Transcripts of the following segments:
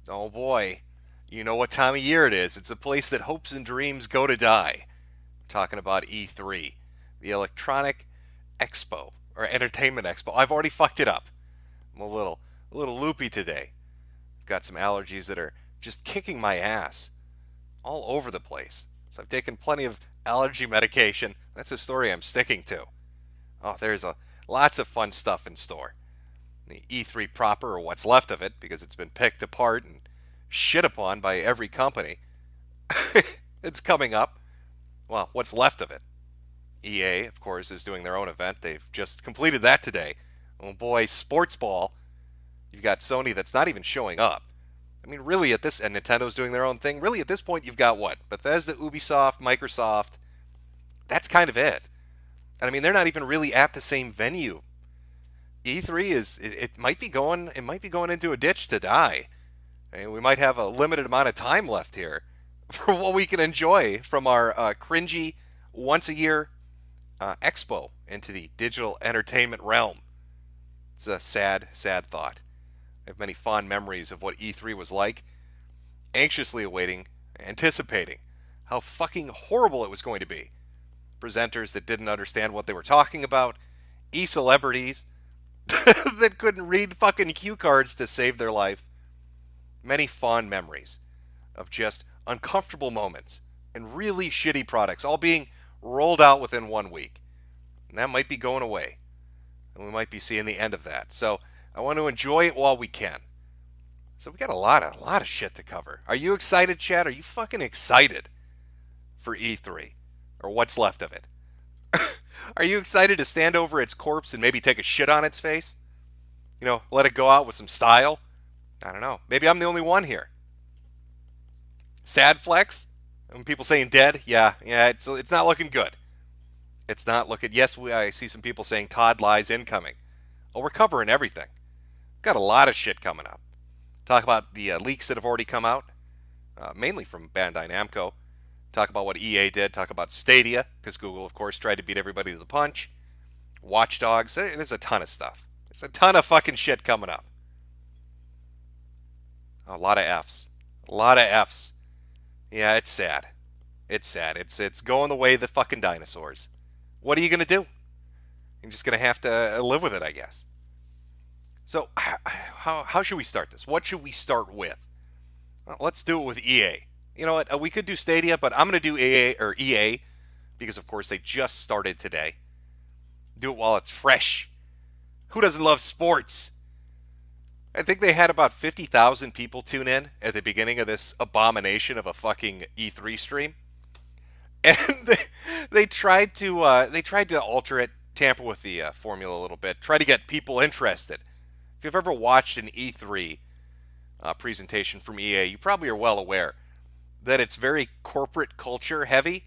Oh boy, you know what time of year it is. It's a place that hopes and dreams go to die. I'm talking about E3, the Electronic Expo or Entertainment Expo. I've already fucked it up. I'm a little loopy today. I've got some allergies that are just kicking my ass all over the place. So I've taken plenty of allergy medication. That's a story I'm sticking to. Oh, there's lots of fun stuff in store. The E3 proper, or what's left of it, because it's been picked apart and shit upon by every company. It's coming up. Well, what's left of it? EA, of course, is doing their own event. They've just completed that today. Oh boy, sports ball. You've got Sony that's not even showing up. I mean, really, and Nintendo's doing their own thing. Really, at this point, you've got what? Bethesda, Ubisoft, Microsoft. That's kind of it. And I mean, they're not even really at the same venue. E3 it might be going into a ditch to die. And we might have a limited amount of time left here for what we can enjoy from our cringy once a year expo into the digital entertainment realm. It's a sad, sad thought. I have many fond memories of what E3 was like, anxiously awaiting, anticipating how fucking horrible it was going to be. Presenters that didn't understand what they were talking about, e-celebrities that couldn't read fucking cue cards to save their life. Many fond memories of just uncomfortable moments and really shitty products all being rolled out within 1 week. And that might be going away. And we might be seeing the end of that. So I want to enjoy it while we can. So we got a lot of shit to cover. Are you excited, Chad? Are you fucking excited for E3? Or what's left of it? Are you excited to stand over its corpse and maybe take a shit on its face? You know, let it go out with some style? I don't know. Maybe I'm the only one here. Sad flex? When people saying dead? Yeah, it's not looking good. It's not looking. Yes, I see some people saying Todd lies incoming. Well, we're covering everything. Got a lot of shit coming up. Talk about the leaks that have already come out, mainly from Bandai Namco. Talk about what EA did. Talk about Stadia, because Google, of course, tried to beat everybody to the punch. Watch Dogs. There's a ton of stuff. There's a ton of fucking shit coming up. A lot of F's. A lot of F's. Yeah, it's sad. It's sad. It's going the way of the fucking dinosaurs. What are you going to do? You're just going to have to live with it, I guess. So, how should we start this? What should we start with? Well, let's do it with EA. You know what? We could do Stadia, but I'm going to do EA because, of course, they just started today. Do it while it's fresh. Who doesn't love sports? I think they had about 50,000 people tune in at the beginning of this abomination of a fucking E3 stream, and they tried to alter it, tamper with the formula a little bit, try to get people interested. If you've ever watched an E3 presentation from EA, you probably are well aware that it's very corporate culture heavy.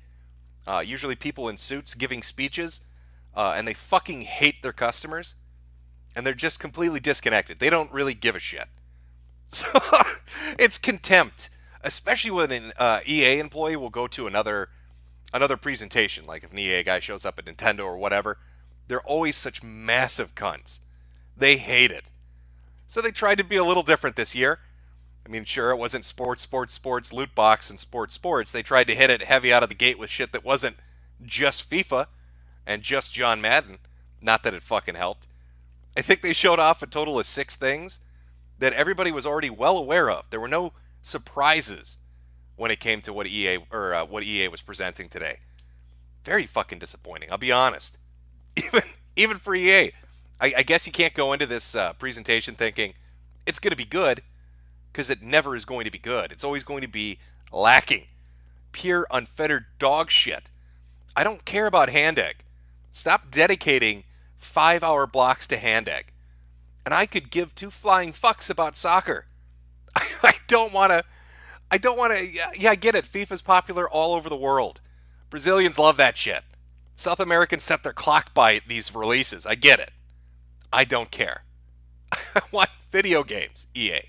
Usually people in suits giving speeches, and they fucking hate their customers, and they're just completely disconnected. They don't really give a shit. So it's contempt, especially when an EA employee will go to another presentation. Like if an EA guy shows up at Nintendo or whatever, they're always such massive cunts. They hate it. So they tried to be a little different this year. I mean, sure, it wasn't sports, loot box, and sports. They tried to hit it heavy out of the gate with shit that wasn't just FIFA and just John Madden. Not that it fucking helped. I think they showed off a total of 6 things that everybody was already well aware of. There were no surprises when it came to what EA was presenting today. Very fucking disappointing. I'll be honest. Even for EA, I guess you can't go into this presentation thinking it's going to be good, because it never is going to be good. It's always going to be lacking. Pure, unfettered dog shit. I don't care about Hand Egg. Stop dedicating 5-hour blocks to Hand Egg. And I could give 2 flying fucks about soccer. I don't want to. Yeah, I get it. FIFA's popular all over the world. Brazilians love that shit. South Americans set their clock by these releases. I get it. I don't care. I want video games, EA.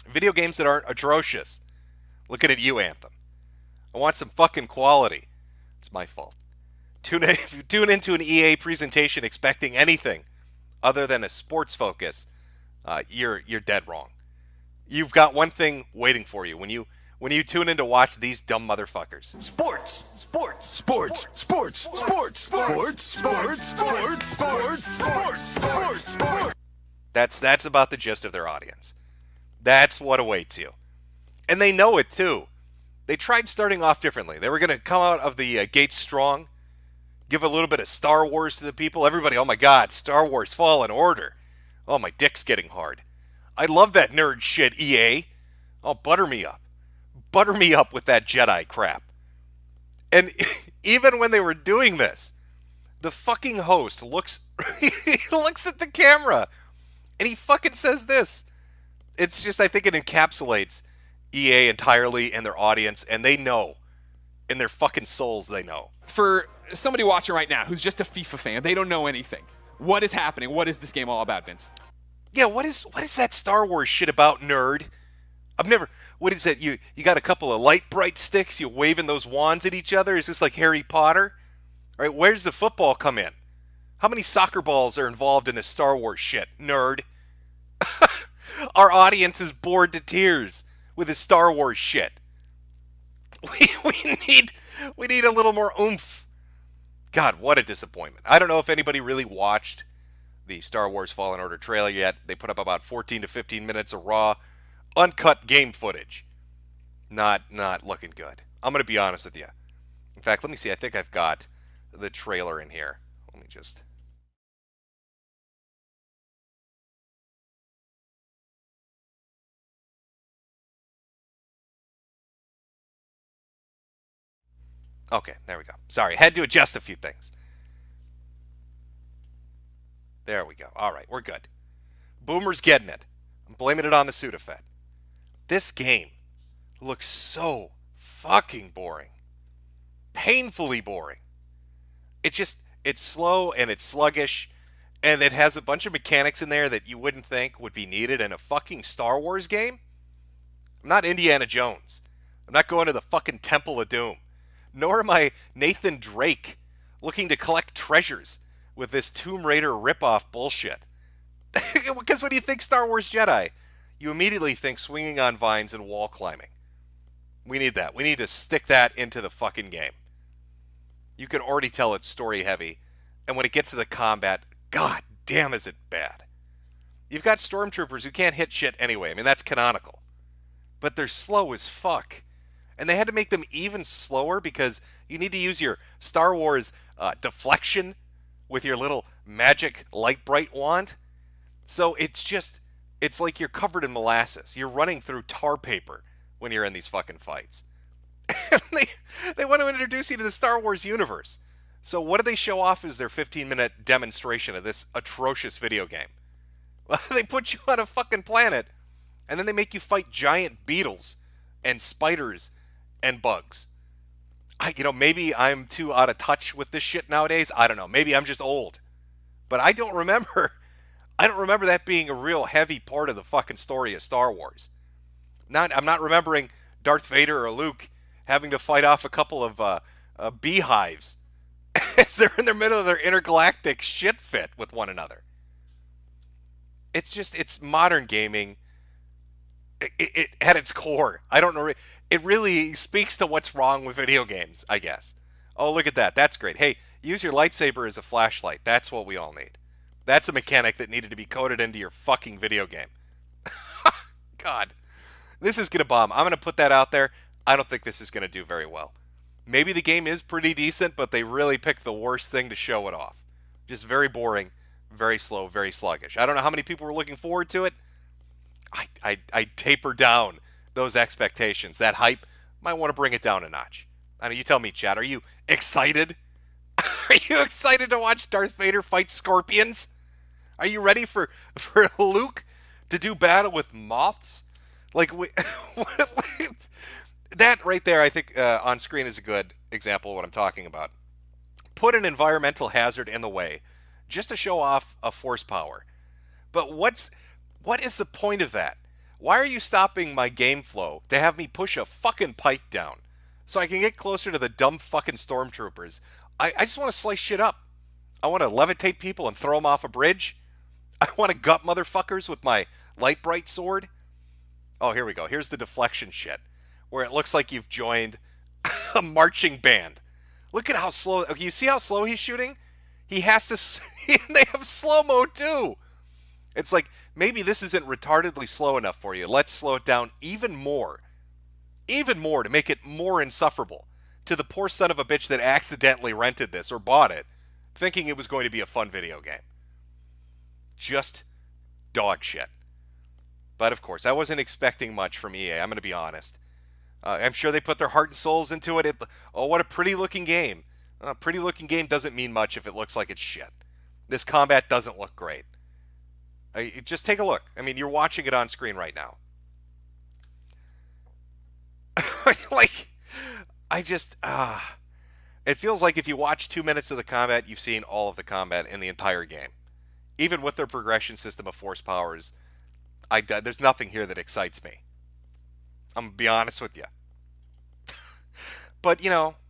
Video games that aren't atrocious. Looking at you, Anthem. I want some fucking quality. It's my fault. If you tune into an EA presentation expecting anything other than a sports focus, you're dead wrong. You've got one thing waiting for you when you tune in to watch these dumb motherfuckers. Sports, sports, sports, sports, sports, sports, sports, sports, sports, sports, sports, sports. That's about the gist of their audience. That's what awaits you. And they know it too. They tried starting off differently. They were going to come out of the gates strong, give a little bit of Star Wars to the people. Everybody, oh my God, Star Wars Fallen Order. Oh, my dick's getting hard. I love that nerd shit, EA. Oh, butter me up. Butter me up with that Jedi crap. And even when they were doing this, the fucking host looks he looks at the camera and he fucking says this. It's just, I think it encapsulates EA entirely and their audience, and they know. In their fucking souls, they know. For somebody watching right now who's just a FIFA fan, they don't know anything. What is happening? What is this game all about, Vince? Yeah, what is that Star Wars shit about, nerd? I've never... What is that? You got a couple of light bright sticks, you waving those wands at each other? Is this like Harry Potter? All right, where's the football come in? How many soccer balls are involved in this Star Wars shit, nerd? Our audience is bored to tears with this Star Wars shit. We need a little more oomph. God, what a disappointment. I don't know if anybody really watched the Star Wars Fallen Order trailer yet. They put up about 14 to 15 minutes of raw, uncut game footage. Not looking good. I'm going to be honest with you. In fact, let me see. I think I've got the trailer in here. Let me just... Okay, there we go. Sorry, had to adjust a few things. There we go. All right, we're good. Boomer's getting it. I'm blaming it on the Sudafed. This game looks so fucking boring. Painfully boring. It's slow and it's sluggish, and it has a bunch of mechanics in there that you wouldn't think would be needed in a fucking Star Wars game. I'm not Indiana Jones. I'm not going to the fucking Temple of Doom. Nor am I Nathan Drake looking to collect treasures with this Tomb Raider ripoff bullshit. Because when you think Star Wars Jedi, you immediately think swinging on vines and wall climbing. We need that. We need to stick that into the fucking game. You can already tell it's story heavy, and when it gets to the combat, god damn is it bad. You've got stormtroopers who can't hit shit anyway. I mean, that's canonical. But they're slow as fuck. And they had to make them even slower because you need to use your Star Wars deflection with your little magic light bright wand. So it's like you're covered in molasses. You're running through tar paper when you're in these fucking fights. they want to introduce you to the Star Wars universe. So what do they show off as their 15-minute demonstration of this atrocious video game? Well, they put you on a fucking planet, and then they make you fight giant beetles and spiders and bugs. Maybe I'm too out of touch with this shit nowadays. I don't know. Maybe I'm just old. But I don't remember that being a real heavy part of the fucking story of Star Wars. I'm not remembering Darth Vader or Luke having to fight off a couple of beehives as they're in the middle of their intergalactic shit fit with one another. It's modern gaming. It at its core. I don't know. It really speaks to what's wrong with video games, I guess. Oh, look at that. That's great. Hey, use your lightsaber as a flashlight. That's what we all need. That's a mechanic that needed to be coded into your fucking video game. God. This is going to bomb. I'm going to put that out there. I don't think this is going to do very well. Maybe the game is pretty decent, but they really picked the worst thing to show it off. Just very boring, very slow, very sluggish. I don't know how many people were looking forward to it. I taper down those expectations. That hype, might want to bring it down a notch. I know, you tell me, Chad. Are you excited? Are you excited to watch Darth Vader fight scorpions? Are you ready for Luke to do battle with moths? That right there, I think, on screen is a good example of what I'm talking about. Put an environmental hazard in the way just to show off a force power. But what is the point of that? Why are you stopping my game flow to have me push a fucking pike down so I can get closer to the dumb fucking stormtroopers? I just want to slice shit up. I want to levitate people and throw them off a bridge. I want to gut motherfuckers with my light bright sword. Oh, here we go. Here's the deflection shit, where it looks like you've joined a marching band. Look at how slow. Okay, you see how slow he's shooting? He has to. They have slow-mo too. It's like, maybe this isn't retardedly slow enough for you. Let's slow it down even more. Even more to make it more insufferable. To the poor son of a bitch that accidentally rented this or bought it, thinking it was going to be a fun video game. Just dog shit. But of course, I wasn't expecting much from EA, I'm going to be honest. I'm sure they put their heart and souls into it. Oh, what a pretty looking game. A pretty looking game doesn't mean much if it looks like it's shit. This combat doesn't look great. Just take a look. I mean, you're watching it on screen right now. It feels like if you watch 2 minutes of the combat, you've seen all of the combat in the entire game. Even with their progression system of force powers, there's nothing here that excites me. I'm going to be honest with you. But,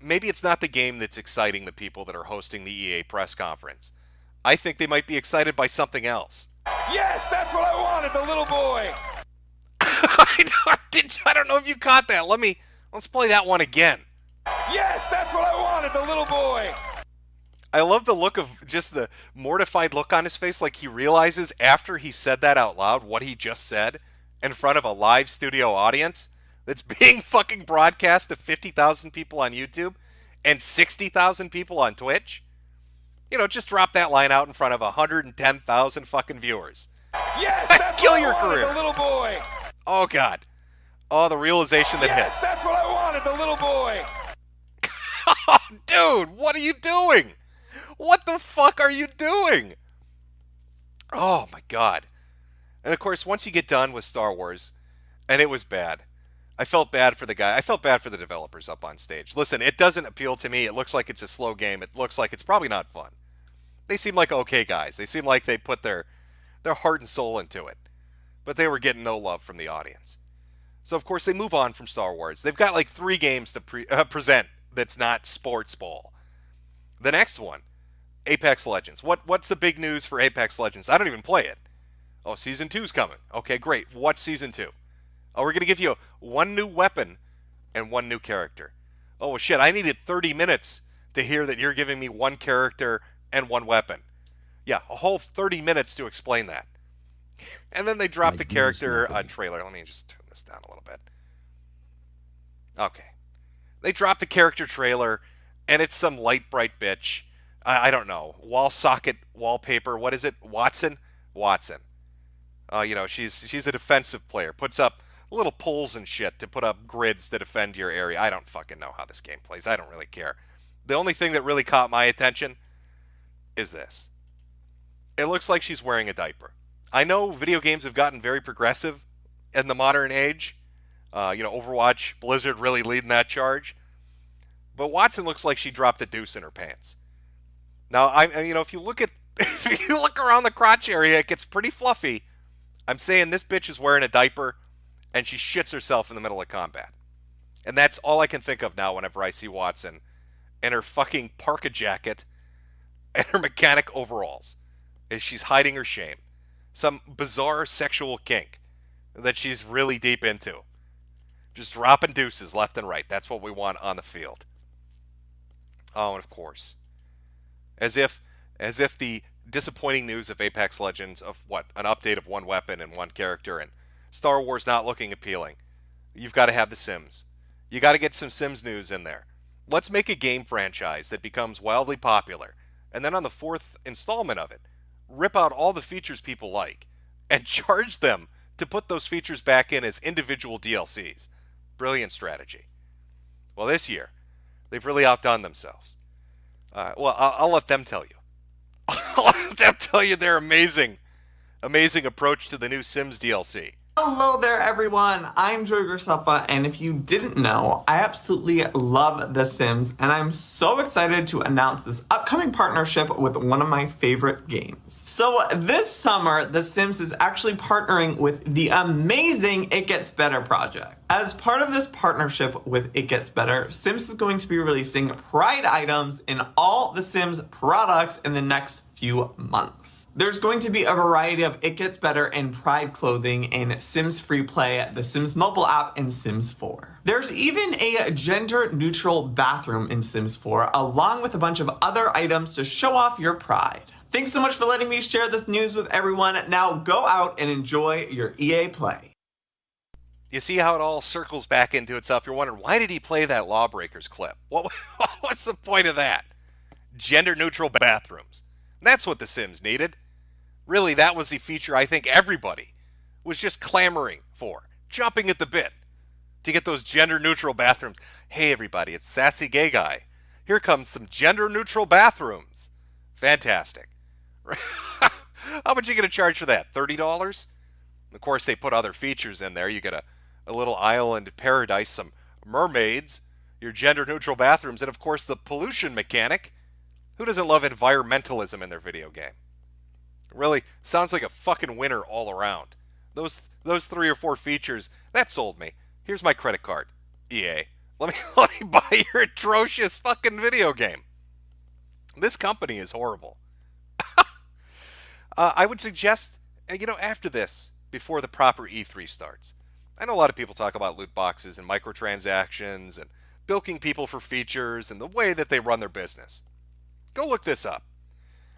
maybe it's not the game that's exciting the people that are hosting the EA press conference. I think they might be excited by something else. Yes, that's what I wanted, the little boy. I don't know if you caught that. Let's play that one again. Yes, that's what I wanted, the little boy. I love the look of just the mortified look on his face, like he realizes after he said that out loud, what he just said in front of a live studio audience that's being fucking broadcast to 50,000 people on YouTube and 60,000 people on Twitch. Just drop that line out in front of 110,000 fucking viewers. Yes, that's Kill what your I wanted, career. the little boy. Oh, God. Oh, the realization that Yes, hits. that's what I wanted, the little boy. Oh, dude, what are you doing? What the fuck are you doing? Oh, my God. And, of course, once you get done with Star Wars, and it was bad, I felt bad for the guy. I felt bad for the developers up on stage. Listen, it doesn't appeal to me. It looks like it's a slow game. It looks like it's probably not fun. They seem like okay guys. They seem like they put their heart and soul into it. But they were getting no love from the audience. So, of course, they move on from Star Wars. They've got like 3 games to present that's not sports ball. The next one, Apex Legends. What's the big news for Apex Legends? I don't even play it. Oh, Season 2's coming. Okay, great. What's Season 2? Oh, we're going to give you 1 new weapon and 1 new character. Oh, well, shit, I needed 30 minutes to hear that you're giving me 1 character and 1 weapon. Yeah, a whole 30 minutes to explain that. And then they drop the character trailer. Let me just turn this down a little bit. Okay. They drop the character trailer, and it's some light, bright bitch. I don't know. Wall socket wallpaper. What is it? Watson? She's a defensive player. Puts up little poles and shit to put up grids to defend your area. I don't fucking know how this game plays. I don't really care. The only thing that really caught my attention is this. It looks like she's wearing a diaper. I know video games have gotten very progressive in the modern age. Overwatch, Blizzard really leading that charge. But Watson looks like she dropped a deuce in her pants. Now, if you look around the crotch area, it gets pretty fluffy. I'm saying this bitch is wearing a diaper, and she shits herself in the middle of combat. And that's all I can think of now whenever I see Watson in her fucking parka jacket and her mechanic overalls. Is she's hiding her shame. Some bizarre sexual kink that she's really deep into. Just dropping deuces left and right. That's what we want on the field. Oh, and of course, as if the disappointing news of Apex Legends of an update of 1 weapon and 1 character and Star Wars not looking appealing. You've got to have the Sims. You got to get some Sims news in there. Let's make a game franchise that becomes wildly popular, and then on the 4th installment of it, rip out all the features people like and charge them to put those features back in as individual DLCs. Brilliant strategy. Well, this year, they've really outdone themselves. I'll let them tell you. I'll let them tell you their amazing approach to the new Sims DLC. Hello there everyone, I'm Joey Graceffa, and if you didn't know, I absolutely love The Sims, and I'm so excited to announce this upcoming partnership with one of my favorite games. So this summer, The Sims is actually partnering with the amazing It Gets Better project. As part of this partnership with It Gets Better, Sims is going to be releasing Pride items in all The Sims products in the next few few months. There's going to be a variety of It Gets Better and Pride clothing in Sims Free Play, the Sims mobile app, and Sims 4. There's even a gender-neutral bathroom in Sims 4, along with a bunch of other items to show off your pride. Thanks so much for letting me share this news with everyone. Now go out and enjoy your EA Play. You see how it all circles back into itself? You're wondering, why did he play that Lawbreakers clip? What's the point of that? Gender-neutral bathrooms. That's what The Sims needed. Really, that was the feature I think everybody was just clamoring for, jumping at the bit to get those gender-neutral bathrooms. Hey, everybody, it's Sassy Gay Guy. Here comes some gender-neutral bathrooms. Fantastic. How much are you going to charge for that? $30? Of course, they put other features in there. You get a little island paradise, some mermaids, your gender-neutral bathrooms, and of course the pollution mechanic. Who doesn't love environmentalism in their video game? Really, sounds like a fucking winner all around. Those 3 or 4 features, that sold me. Here's my credit card, EA. Let me buy your atrocious fucking video game. This company is horrible. I would suggest, after this, before the proper E3 starts. I know a lot of people talk about loot boxes and microtransactions and bilking people for features and the way that they run their business. Go look this up.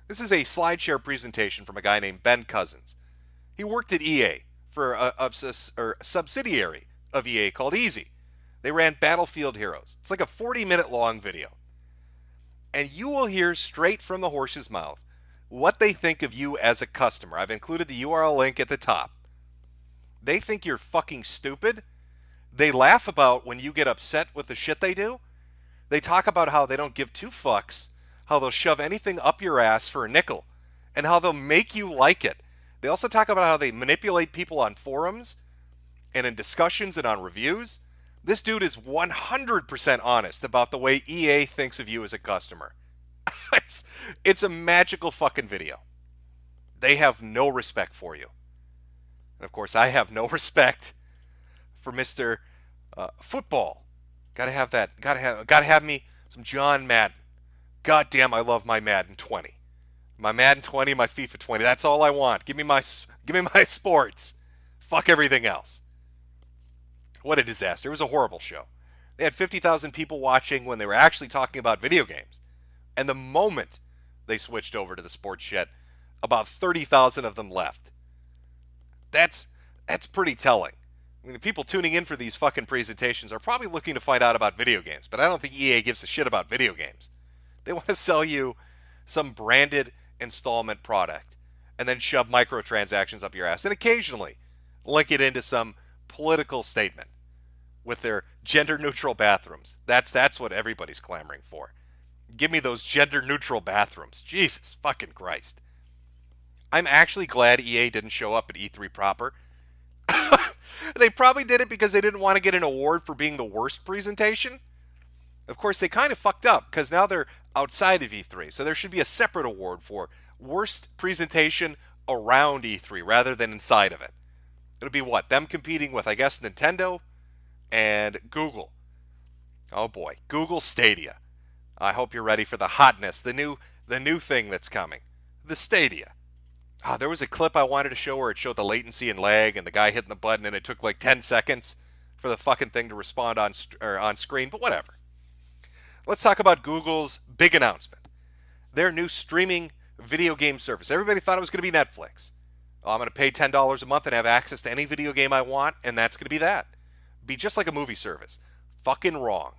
This is a SlideShare presentation from a guy named Ben Cousins. He worked at EA for a subsidiary of EA called Easy. They ran Battlefield Heroes. It's like a 40-minute long video. And you will hear straight from the horse's mouth what they think of you as a customer. I've included the URL link at the top. They think you're fucking stupid. They laugh about when you get upset with the shit they do. They talk about how they don't give 2 fucks, how they'll shove anything up your ass for a nickel, and how they'll make you like it. They also talk about how they manipulate people on forums and in discussions and on reviews. This dude is 100% honest about the way EA thinks of you as a customer. It's a magical fucking video. They have no respect for you. And of course, I have no respect for Mr. Football. Gotta have that. Gotta have me some John Madden. God damn, I love my Madden 20. My Madden 20, my FIFA 20. That's all I want. Give me my sports. Fuck everything else. What a disaster. It was a horrible show. They had 50,000 people watching when they were actually talking about video games. And the moment they switched over to the sports shed, about 30,000 of them left. That's pretty telling. I mean, the people tuning in for these fucking presentations are probably looking to find out about video games, but I don't think EA gives a shit about video games. They want to sell you some branded installment product and then shove microtransactions up your ass and occasionally link it into some political statement with their gender-neutral bathrooms. That's what everybody's clamoring for. Give me those gender-neutral bathrooms. Jesus fucking Christ. I'm actually glad EA didn't show up at E3 proper. They probably did it because they didn't want to get an award for being the worst presentation. Of course, they kind of fucked up because now they're outside of E3. So there should be a separate award for worst presentation around E3 rather than inside of it. It'll be what? Them competing with, I guess, Nintendo and Google. Oh boy, Google Stadia. I hope you're ready for the hotness, the new thing that's coming. The Stadia. There was a clip I wanted to show where it showed the latency and lag and the guy hitting the button and it took like 10 seconds for the fucking thing to respond on screen, but whatever. Let's talk about Google's big announcement. Their new streaming video game service. Everybody thought it was going to be Netflix. I'm going to pay $10 a month and have access to any video game I want, and that's going to be that. Be just like a movie service. Fucking wrong.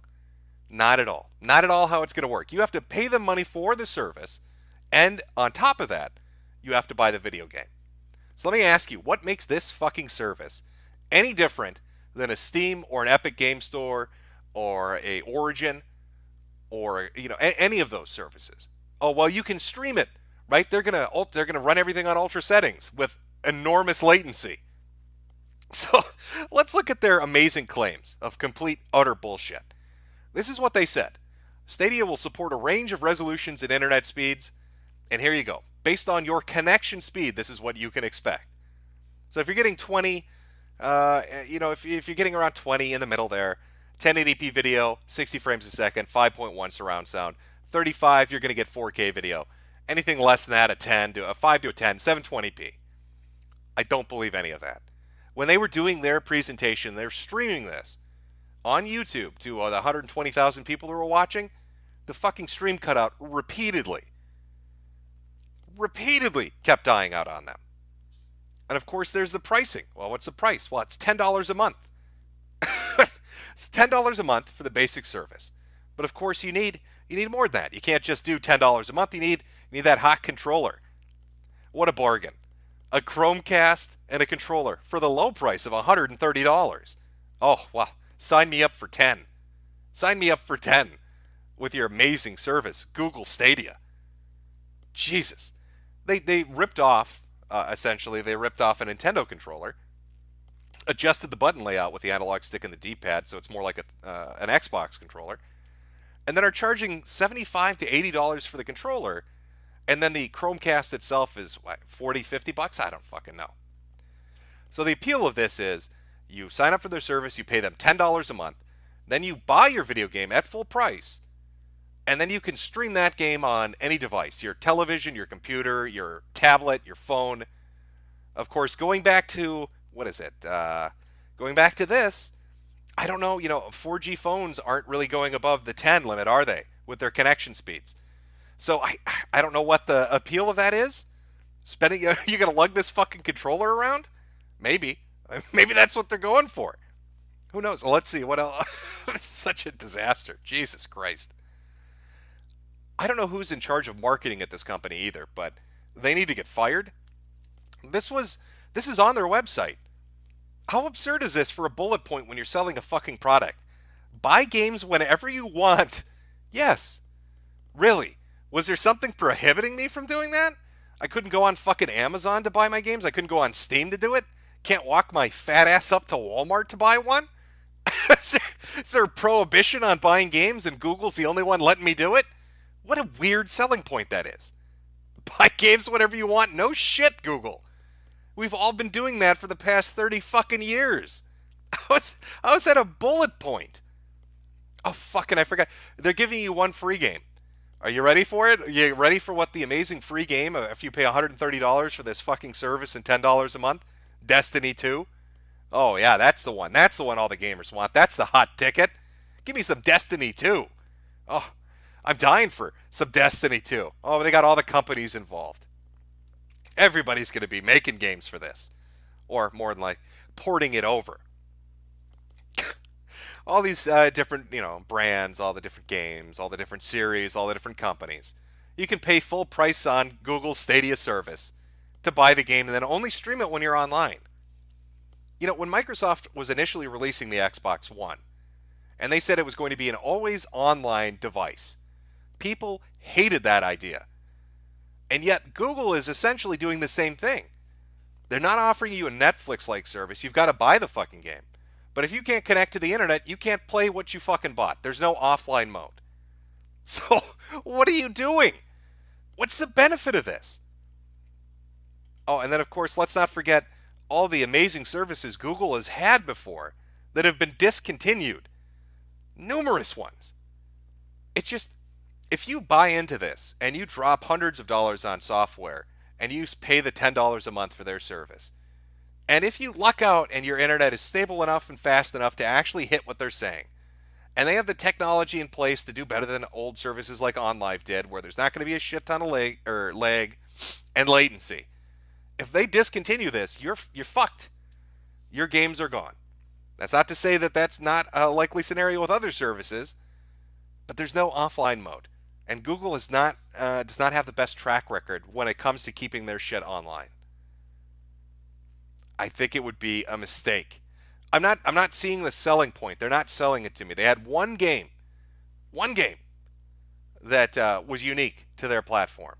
Not at all. Not at all how it's going to work. You have to pay them money for the service, and on top of that, you have to buy the video game. So let me ask you, what makes this fucking service any different than a Steam or an Epic Game Store or a Origin or any of those services? Oh, well, you can stream it, right? They're gonna run everything on ultra settings with enormous latency. So let's look at their amazing claims of complete utter bullshit. This is what they said. Stadia will support a range of resolutions and internet speeds, and here you go. Based on your connection speed, this is what you can expect. So if you're getting 20, if you're getting around 20 in the middle there, 1080p video, 60 frames a second, 5.1 surround sound, 35, you're going to get 4K video, Anything less than that, a 10 to a 5 to a 10, 720p. I don't believe any of that. When they were doing their presentation, they're streaming this on YouTube to the 120,000 people who were watching. The fucking stream cut out repeatedly. Repeatedly kept dying out on them. And of course, there's the pricing. Well, what's the price? Well, it's $10 a month. It's $10 a month for the basic service. But of course, you need more than that. You can't just do $10 a month. You need that hot controller. What a bargain. A Chromecast and a controller for the low price of $130. Oh, wow. Sign me up for 10. Sign me up for 10 with your amazing service, Google Stadia. Jesus. They ripped off, essentially, they ripped off a Nintendo controller, adjusted the button layout with the analog stick and the D-pad so it's more like an Xbox controller, and then are charging $75 to $80 for the controller, and then the Chromecast itself is, what, 40, 50 bucks? I don't fucking know. So the appeal of this is you sign up for their service, you pay them $10 a month, then you buy your video game at full price, and then you can stream that game on any device, your television, your computer, your tablet, your phone. Of course, going back to, what is it? Going back to this, I don't know, 4G phones aren't really going above the 10 limit, are they, with their connection speeds? So I don't know what the appeal of that is. You're going to lug this fucking controller around? Maybe. Maybe that's what they're going for. Who knows? Well, let's see. What else? This is such a disaster. Jesus Christ. I don't know who's in charge of marketing at this company either, but they need to get fired. This is on their website. How absurd is this for a bullet point when you're selling a fucking product? Buy games whenever you want. Yes. Really? Was there something prohibiting me from doing that? I couldn't go on fucking Amazon to buy my games? I couldn't go on Steam to do it? Can't walk my fat ass up to Walmart to buy one? Is there a prohibition on buying games and Google's the only one letting me do it? What a weird selling point that is. Buy games whenever you want? No shit, Google. We've all been doing that for the past 30 fucking years. I was at a bullet point. Oh, fucking, I forgot. They're giving you one free game. Are you ready for it? Are you ready for what the amazing free game, if you pay $130 for this fucking service and $10 a month? Destiny 2? Oh, yeah, that's the one. That's the one all the gamers want. That's the hot ticket. Give me some Destiny 2. Oh, I'm dying for some Destiny 2. Oh, they got all the companies involved. Everybody's going to be making games for this. Or more than like porting it over. All these different, brands, all the different games, all the different series, all the different companies. You can pay full price on Google's Stadia service to buy the game and then only stream it when you're online. When Microsoft was initially releasing the Xbox One, and they said it was going to be an always online device, people hated that idea. And yet Google is essentially doing the same thing. They're not offering you a Netflix-like service. You've got to buy the fucking game. But if you can't connect to the internet, you can't play what you fucking bought. There's no offline mode. So, what are you doing? What's the benefit of this? Oh, and then of course, let's not forget all the amazing services Google has had before that have been discontinued. Numerous ones. It's just, if you buy into this and you drop hundreds of dollars on software and you pay the $10 a month for their service, and if you luck out and your internet is stable enough and fast enough to actually hit what they're saying, and they have the technology in place to do better than old services like OnLive did, where there's not going to be a shit ton of lag and latency. If they discontinue this, you're fucked. Your games are gone. That's not to say that that's not a likely scenario with other services, but there's no offline mode, and Google does not have the best track record when it comes to keeping their shit online. I think it would be a mistake. I'm not seeing the selling point. They're not selling it to me. They had one game that was unique to their platform.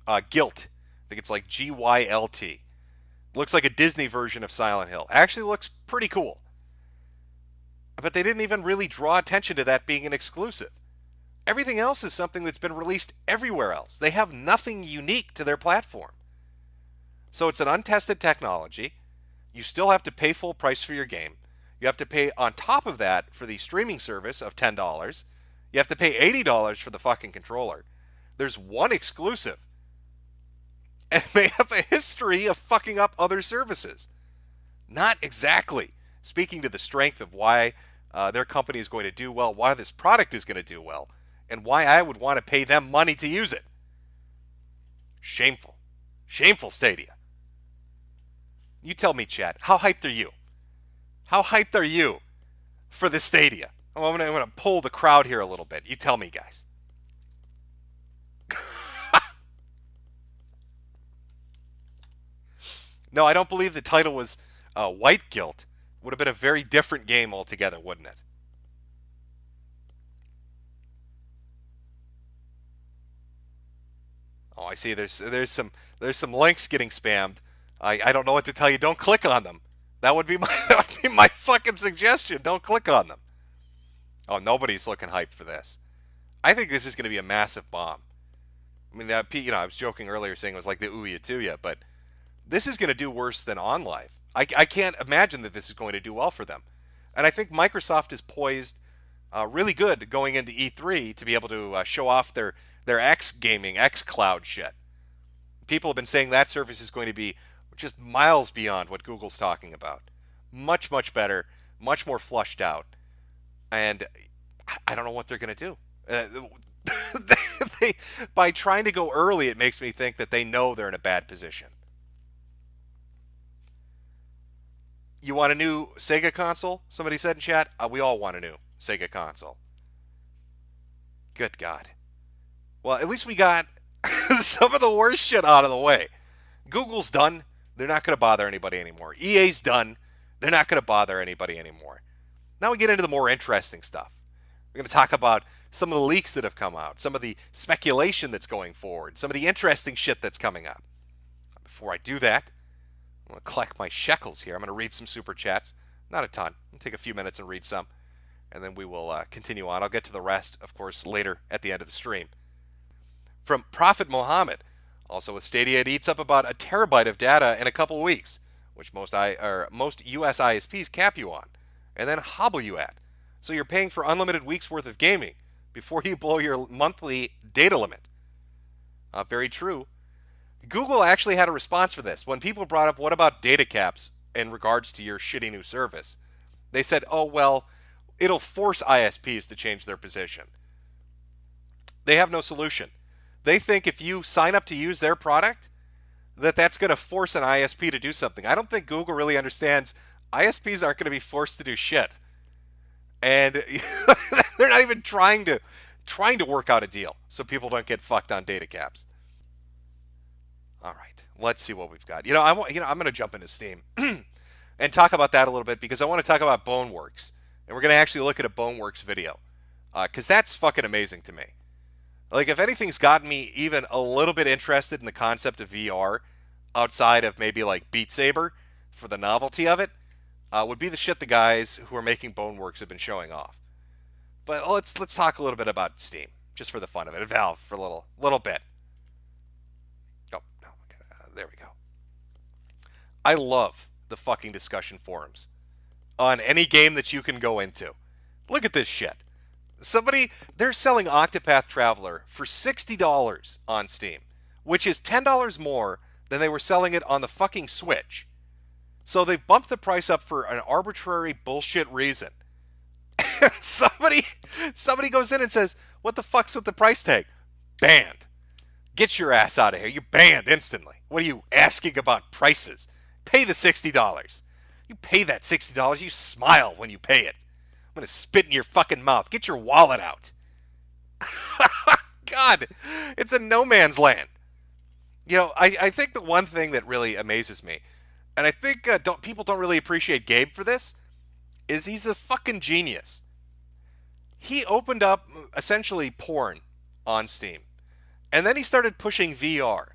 Gylt. I think it's like GYLT. Looks like a Disney version of Silent Hill. Actually looks pretty cool. But they didn't even really draw attention to that being an exclusive. Everything else is something that's been released everywhere else. They have nothing unique to their platform. So it's an untested technology. You still have to pay full price for your game. You have to pay on top of that for the streaming service of $10. You have to pay $80 for the fucking controller. There's one exclusive. And they have a history of fucking up other services. Not exactly speaking to the strength of why their company is going to do well, why this product is going to do well, and why I would want to pay them money to use it. Shameful. Shameful, Stadia. You tell me, chat, how hyped are you? How hyped are you for the Stadia? I'm going to pull the crowd here a little bit. You tell me, guys. No, I don't believe the title was White Guilt. Would have been a very different game altogether, wouldn't it? Oh, I see. There's some links getting spammed. I don't know what to tell you. Don't click on them. That would be my fucking suggestion. Don't click on them. Oh, nobody's looking hyped for this. I think this is going to be a massive bomb. I mean, I was joking earlier saying it was like the Ouya Tuya, but this is going to do worse than OnLive. I can't imagine that this is going to do well for them. And I think Microsoft is poised really good going into E3 to be able to show off their X gaming, X cloud shit. People have been saying that service is going to be just miles beyond what Google's talking about. Much, much better, much more flushed out. And I don't know what they're going to do. By trying to go early, it makes me think that they know they're in a bad position. You want a new Sega console? Somebody said in chat. We all want a new Sega console. Good God. Well, at least we got some of the worst shit out of the way. Google's done. They're not going to bother anybody anymore. EA's done. They're not going to bother anybody anymore. Now we get into the more interesting stuff. We're going to talk about some of the leaks that have come out, some of the speculation that's going forward, some of the interesting shit that's coming up. Before I do that, I'm going to collect my shekels here. I'm going to read some super chats. Not a ton. I'll take a few minutes and read some, and then we will continue on. I'll get to the rest, of course, later at the end of the stream. From Prophet Mohammed, also with Stadia, it eats up about a terabyte of data in a couple of weeks, which most US ISPs cap you on, and then hobble you at. So you're paying for unlimited weeks worth of gaming before you blow your monthly data limit. Very true. Google actually had a response for this. When people brought up, what about data caps in regards to your shitty new service? They said, oh, well, it'll force ISPs to change their position. They have no solution. They think if you sign up to use their product, that's going to force an ISP to do something. I don't think Google really understands ISPs aren't going to be forced to do shit. And they're not even trying to work out a deal so people don't get fucked on data caps. All right, let's see what we've got. I'm going to jump into Steam and talk about that a little bit because I want to talk about Boneworks, and we're going to actually look at a Boneworks video because that's fucking amazing to me. Like, if anything's gotten me even a little bit interested in the concept of VR outside of maybe like Beat Saber for the novelty of it, would be the shit the guys who are making Boneworks have been showing off. But let's talk a little bit about Steam, just for the fun of it, and Valve for a little bit. Oh, no, there we go. I love the fucking discussion forums on any game that you can go into. Look at this shit. They're selling Octopath Traveler for $60 on Steam, which is $10 more than they were selling it on the fucking Switch. So they've bumped the price up for an arbitrary bullshit reason. somebody goes in and says, what the fuck's with the price tag? Banned. Get your ass out of here. You're banned instantly. What are you asking about prices? Pay the $60. You pay that $60, you smile when you pay it. I'm going to spit in your fucking mouth. Get your wallet out. God, it's a no man's land. I think the one thing that really amazes me, and I think people don't really appreciate Gabe for this, is he's a fucking genius. He opened up essentially porn on Steam, and then he started pushing VR.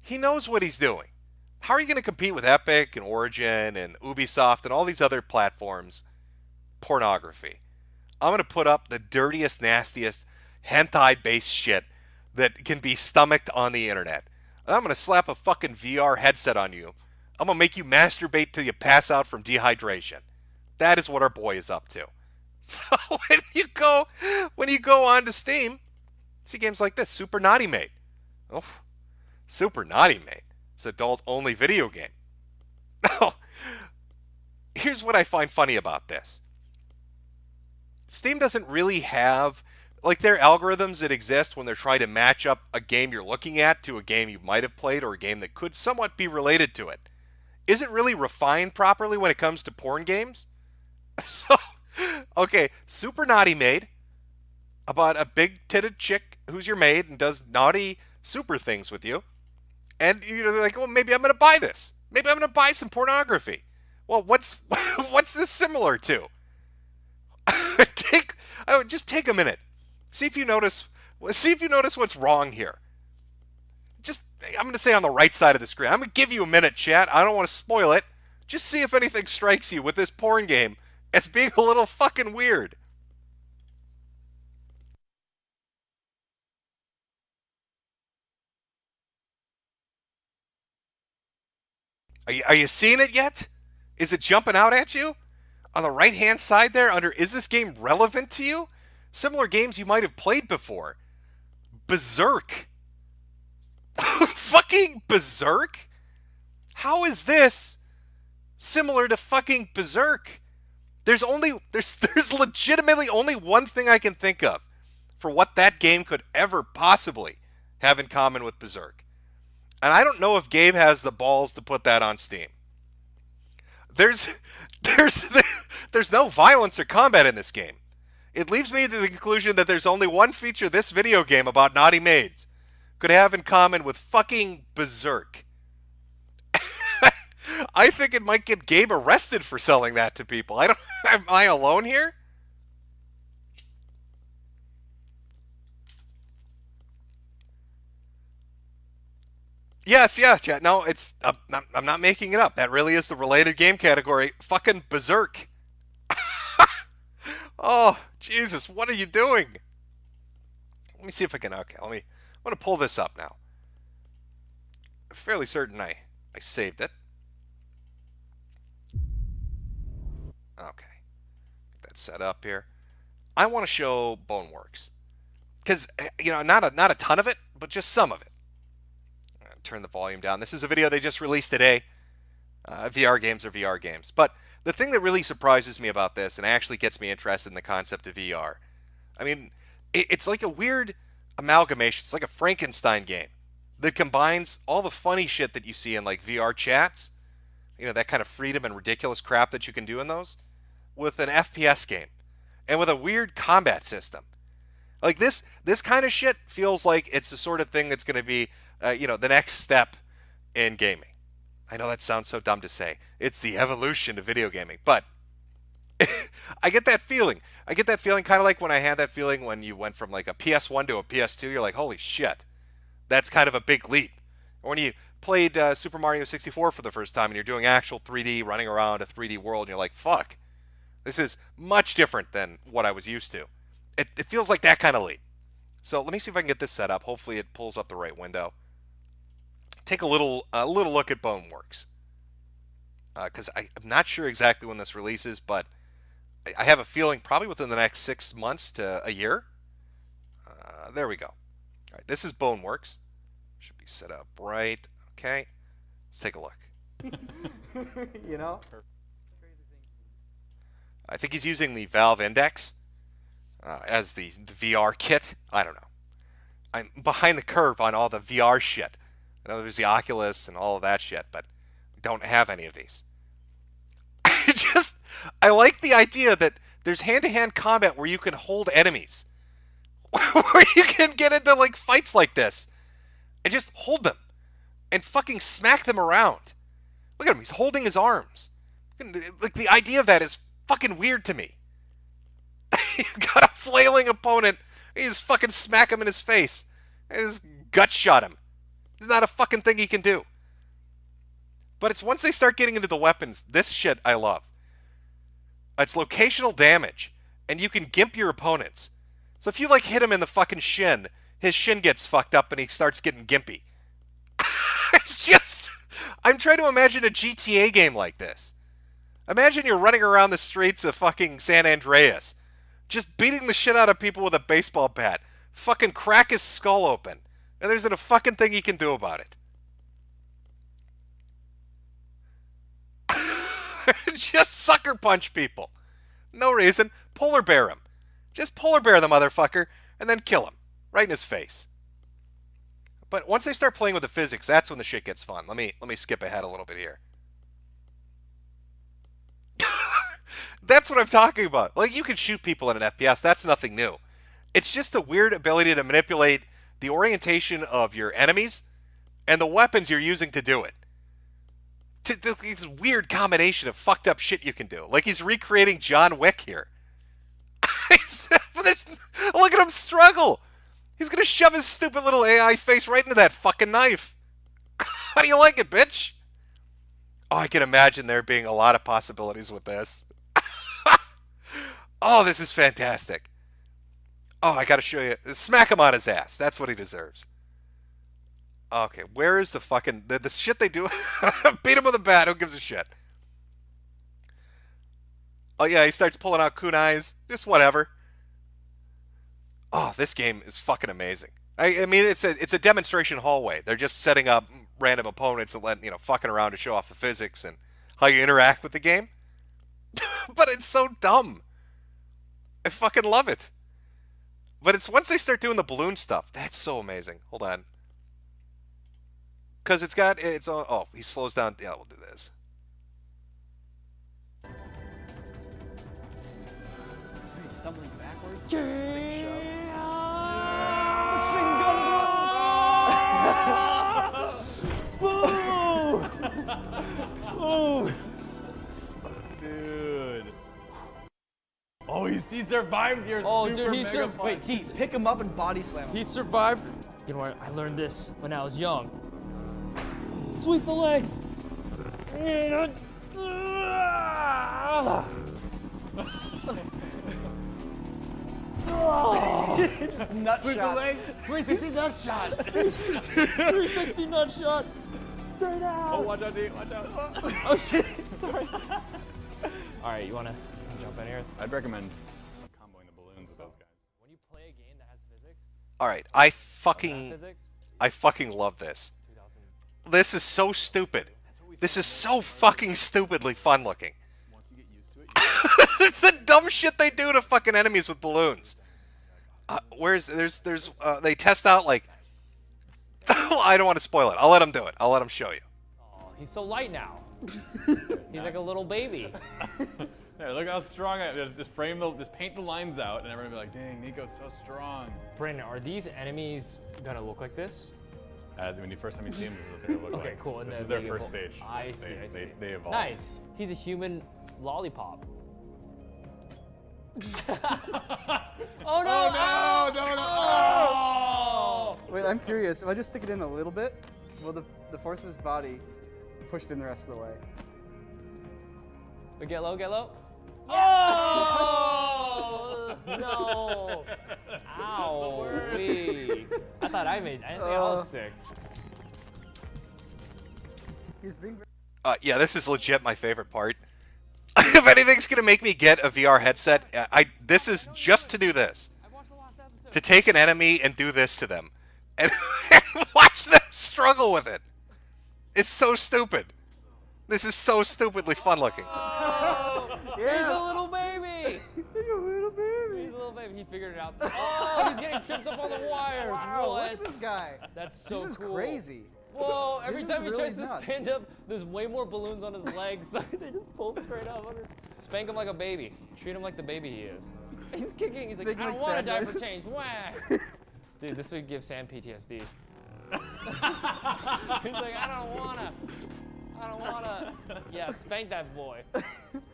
He knows what he's doing. How are you going to compete with Epic and Origin and Ubisoft and all these other platforms? Pornography. I'm going to put up the dirtiest, nastiest, hentai-based shit that can be stomached on the internet. I'm going to slap a fucking VR headset on you. I'm going to make you masturbate till you pass out from dehydration. That is what our boy is up to. So when you go onto Steam, See games like this, Super Naughty Mate. Oh, Super Naughty Mate. It's an adult-only video game. Oh, here's what I find funny about this. Steam doesn't really have, like, their algorithms that exist when they're trying to match up a game you're looking at to a game you might have played or a game that could somewhat be related to it. Isn't really refined properly when it comes to porn games. So, okay, Super Naughty Maid, about a big-titted chick who's your maid and does naughty super things with you. And you're like, well, maybe I'm going to buy this. Maybe I'm going to buy some pornography. Well, what's this similar to? Just take a minute. See if you notice what's wrong here. I'm going to say on the right side of the screen. I'm going to give you a minute, chat. I don't want to spoil it. Just see if anything strikes you with this porn game as being a little fucking weird. Are you seeing it yet? Is it jumping out at you? On the right-hand side there, under is this game relevant to you? Similar games you might have played before. Berserk. Fucking Berserk? How is this similar to fucking Berserk? There's legitimately only one thing I can think of for what that game could ever possibly have in common with Berserk. And I don't know if Gabe has the balls to put that on Steam. There's no violence or combat in this game. It leaves me to the conclusion that there's only one feature this video game about naughty maids could have in common with fucking Berserk. I think it might get Gabe arrested for selling that to people. Am I alone here? Yes, chat. No, I'm not making it up. That really is the related game category. Fucking Berserk. Oh, Jesus, what are you doing? Let me see if I can, okay, I'm going to pull this up now. I'm fairly certain I saved it. Okay. Get that set up here. I want to show Boneworks. Because, not a ton of it, but just some of it. Turn the volume down. This is a video they just released today. VR games are VR games. But the thing that really surprises me about this, and actually gets me interested in the concept of VR, I mean, it's like a weird amalgamation. It's like a Frankenstein game that combines all the funny shit that you see in like VR chats, that kind of freedom and ridiculous crap that you can do in those, with an FPS game and with a weird combat system. Like this kind of shit feels like it's the sort of thing that's going to be, the next step in gaming. I know that sounds so dumb to say. It's the evolution of video gaming, but I get that feeling. I get that feeling kind of like when I had that feeling when you went from like a PS1 to a PS2. You're like, holy shit, that's kind of a big leap. Or when you played Super Mario 64 for the first time and you're doing actual 3D, running around a 3D world, and you're like, fuck, this is much different than what I was used to. It feels like that kind of leap. So let me see if I can get this set up. Hopefully it pulls up the right window. Take a little look at Boneworks. Because I'm not sure exactly when this releases, but I have a feeling probably within the next 6 months to a year. There we go. All right, this is Boneworks. Should be set up right. Okay, let's take a look. I think he's using the Valve Index as the VR kit. I don't know. I'm behind the curve on all the VR shit. I know there's the Oculus and all of that shit, but don't have any of these. I like the idea that there's hand-to-hand combat where you can hold enemies. Where you can get into like fights like this and just hold them and fucking smack them around. Look at him, he's holding his arms. Like the idea of that is fucking weird to me. You got a flailing opponent, you just fucking smack him in his face and just gut shot him. It's not a fucking thing he can do. But it's once they start getting into the weapons, this shit I love. It's locational damage, and you can gimp your opponents. So if you like hit him in the fucking shin, his shin gets fucked up and he starts getting gimpy. I'm trying to imagine a GTA game like this. Imagine you're running around the streets of fucking San Andreas, just beating the shit out of people with a baseball bat, Fucking crack his skull open. And there isn't a fucking thing he can do about it. Just sucker punch people. No reason. Polar bear him. Just polar bear the motherfucker and then kill him. Right in his face. But once they start playing with the physics, that's when the shit gets fun. Let me skip ahead a little bit here. That's what I'm talking about. Like, you can shoot people in an FPS. That's nothing new. It's just the weird ability to manipulate the orientation of your enemies and the weapons you're using to do it. This weird combination of fucked up shit you can do. Like, he's recreating John Wick here. Look at him struggle. He's going to shove his stupid little AI face right into that fucking knife. How do you like it, bitch? Oh, I can imagine there being a lot of possibilities with this. Oh, this is fantastic. Oh, I got to show you. Smack him on his ass. That's what he deserves. Okay, where is the fucking... The shit they do? Beat him with a bat. Who gives a shit? Oh, yeah, he starts pulling out kunais. Just whatever. Oh, this game is fucking amazing. I mean, it's a demonstration hallway. They're just setting up random opponents and letting, fucking around to show off the physics and how you interact with the game. But it's so dumb. I fucking love it. But it's once they start doing the balloon stuff, that's so amazing. Hold on. Because oh, he slows down. Yeah, we'll do this. He's stumbling backwards. Oh, dude. Oh, he survived your super mega punch. Wait, D, pick him up and body slam him. He survived. You know what? I learned this when I was young. Sweep the legs. Just nut shot. 360 nut shots. 360 nut shot. Straight out. Oh, watch out, D. Watch out. Oh shit. Sorry. All right, you wanna jump in here? I'd recommend comboing the balloons with those guys. When you play a game that has physics, All right, I fucking love this. This is so stupid. This is so fucking stupidly fun looking. Once you get used to it, It's the dumb shit they do to fucking enemies with balloons. They test out like. I don't want to spoil it. I'll let them do it. I'll let them show you. oh, he's so light now. He's like a little baby. yeah, look how strong I am. Just paint the lines out, and everyone will be like, "Dang, Nico's so strong." Brandon, are these enemies gonna look like this? When you first time you see them, this is what they look like. Okay, cool. And This then is their they first evolve. stage. I see. They evolve. Nice. He's a human lollipop. Oh no! Oh no! No! Oh! Wait, I'm curious. If I just stick it in a little bit, will the force of his body push it in the rest of the way? But get low, get low. Oh! No! Ow! I thought I think I was sick. He's being very... Yeah, this is legit my favorite part. If anything's gonna make me get a VR headset, this is just to do this. To take an enemy and do this to them. And watch them struggle with it. It's so stupid. This is so stupidly fun looking. He's a little baby! He's a little baby. He figured it out. Oh, he's getting tripped up on the wires. Wow, What? look at this guy. That's so This is cool. crazy. Whoa, every This is time he really tries to nuts. stand up, there's way more balloons on his legs. So they just pull straight up. Spank him like a baby. Treat him like the baby he is. He's kicking. He's like, Think I don't like want to Sam die does. for change. Wah. Dude, this would give Sam PTSD. He's like, I don't wanna. Yeah, spank that boy.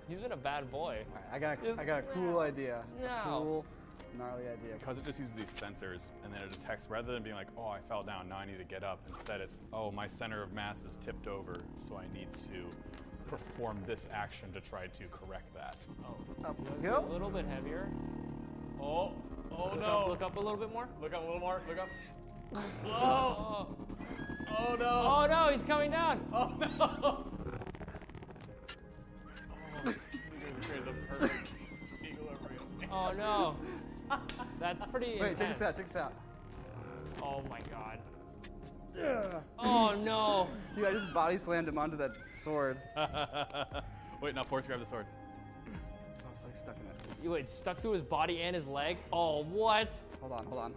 He's been a bad boy. I got a cool idea. No. Cool, gnarly idea. Because it just uses these sensors, and then it detects, rather than being like, oh, I fell down, now I need to get up. Instead, it's, oh, my center of mass is tipped over, so I need to perform this action to try to correct that. Up we A go. little bit heavier. Oh no. Look up a little bit more. Look up a little more, look up. Oh. Oh no. Oh no, he's coming down. Oh no. Oh, you guys created the perfect eagle over you. Oh no. That's pretty Wait, intense. check this out. Check this out. Oh my god. Oh no. Dude, I just body slammed him onto that sword. Wait, now Forrest, grab the sword. I was like stuck in it. You wait, stuck to his body and his leg? Oh, what? Hold on.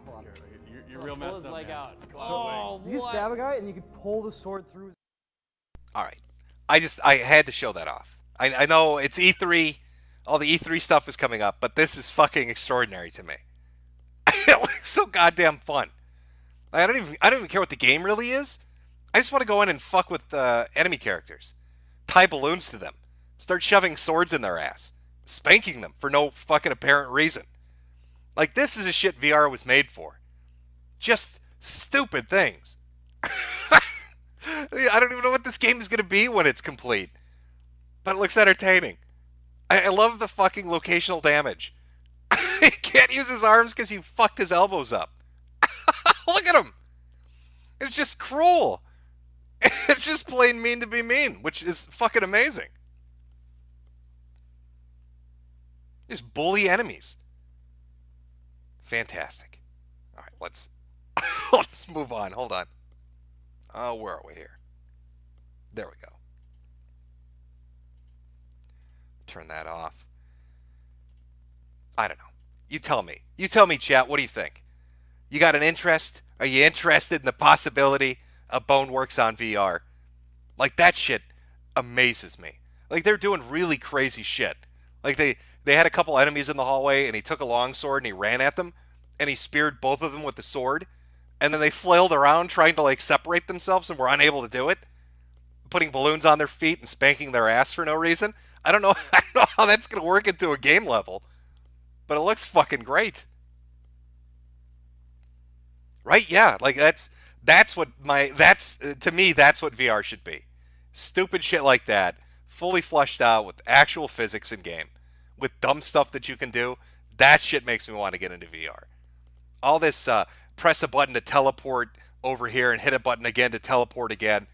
You're real Pull messed his up, leg man. out. Come on, Oh, You can what? stab a guy and you can pull the sword through his... All right. I had to show that off. I know it's E3, all the E3 stuff is coming up, but this is fucking extraordinary to me. It looks so goddamn fun. I don't even care what the game really is. I just want to go in and fuck with enemy characters, tie balloons to them, start shoving swords in their ass, spanking them for no fucking apparent reason. Like, this is a shit VR was made for. Just stupid things. I don't even know what this game is going to be when it's complete, but it looks entertaining. I love the fucking locational damage. He can't use his arms because he fucked his elbows up. Look at him. It's just cruel. It's just plain mean to be mean, which is fucking amazing. Just bully enemies. Fantastic. All right, let's move on. Hold on. Oh, where are we here? There we go. Turn that off. I don't know. You tell me. You tell me, chat. What do you think? You got an interest? Are you interested in the possibility of Boneworks on VR? Like, that shit amazes me. Like, they're doing really crazy shit. Like, they had a couple enemies in the hallway, and he took a longsword and he ran at them, and he speared both of them with the sword, and then they flailed around trying to, like, separate themselves and were unable to do it, putting balloons on their feet and spanking their ass for no reason. I don't know how that's going to work into a game level, but it looks fucking great. Right? Yeah, like that's to me that's what VR should be. Stupid shit like that, fully fleshed out with actual physics in game, with dumb stuff that you can do. That shit makes me want to get into VR. All this press a button to teleport over here and hit a button again to teleport again.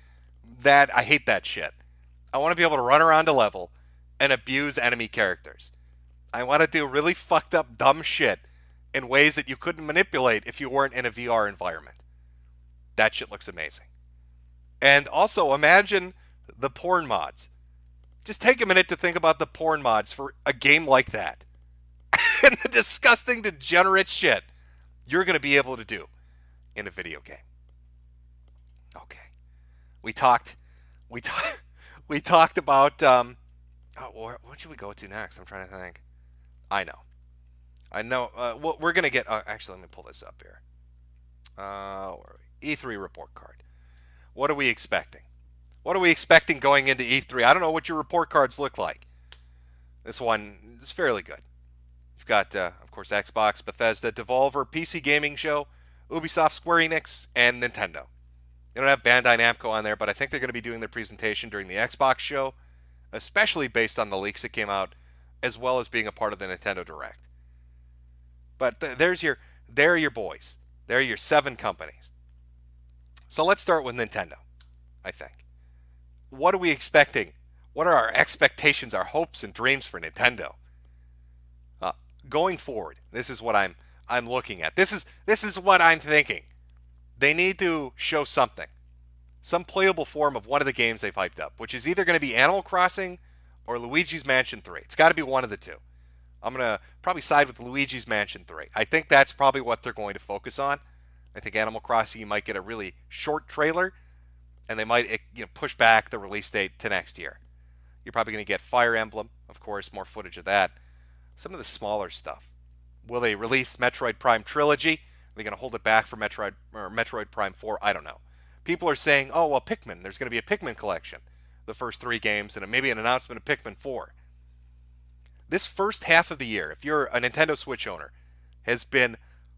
That I hate that shit. I want to be able to run around a level and abuse enemy characters. I want to do really fucked up dumb shit in ways that you couldn't manipulate if you weren't in a VR environment. That shit looks amazing. And also imagine the porn mods. Just take a minute to think about the porn mods for a game like that. And the disgusting, degenerate shit you're going to be able to do in a video game. Okay. We talked about what should we go to next? I'm trying to think. I know. Well, we're gonna get. Actually, let me pull this up here. Where are we? E3 report card. What are we expecting? What are we expecting going into E3? I don't know what your report cards look like. This one is fairly good. You've got, of course, Xbox, Bethesda, Devolver, PC Gaming Show, Ubisoft, Square Enix, and Nintendo. They don't have Bandai Namco on there, but I think they're going to be doing their presentation during the Xbox show, especially based on the leaks that came out, as well as being a part of the Nintendo Direct. But they're your boys. They're your 7 companies. So let's start with Nintendo, I think. What are we expecting? What are our expectations, our hopes and dreams for Nintendo? Going forward, this is what I'm looking at. This is what I'm thinking. They need to show something. Some playable form of one of the games they've hyped up, which is either going to be Animal Crossing or Luigi's Mansion 3. It's got to be one of the two. I'm going to probably side with Luigi's Mansion 3. I think that's probably what they're going to focus on. I think Animal Crossing, you might get a really short trailer, and they might push back the release date to next year. You're probably going to get Fire Emblem, of course, more footage of that. Some of the smaller stuff. Will they release Metroid Prime Trilogy? Are they going to hold it back for Metroid Prime 4? I don't know. People are saying, oh, well, Pikmin. There's going to be a Pikmin collection. The first 3 games, and maybe an announcement of Pikmin 4. This first half of the year, if you're a Nintendo Switch owner, has been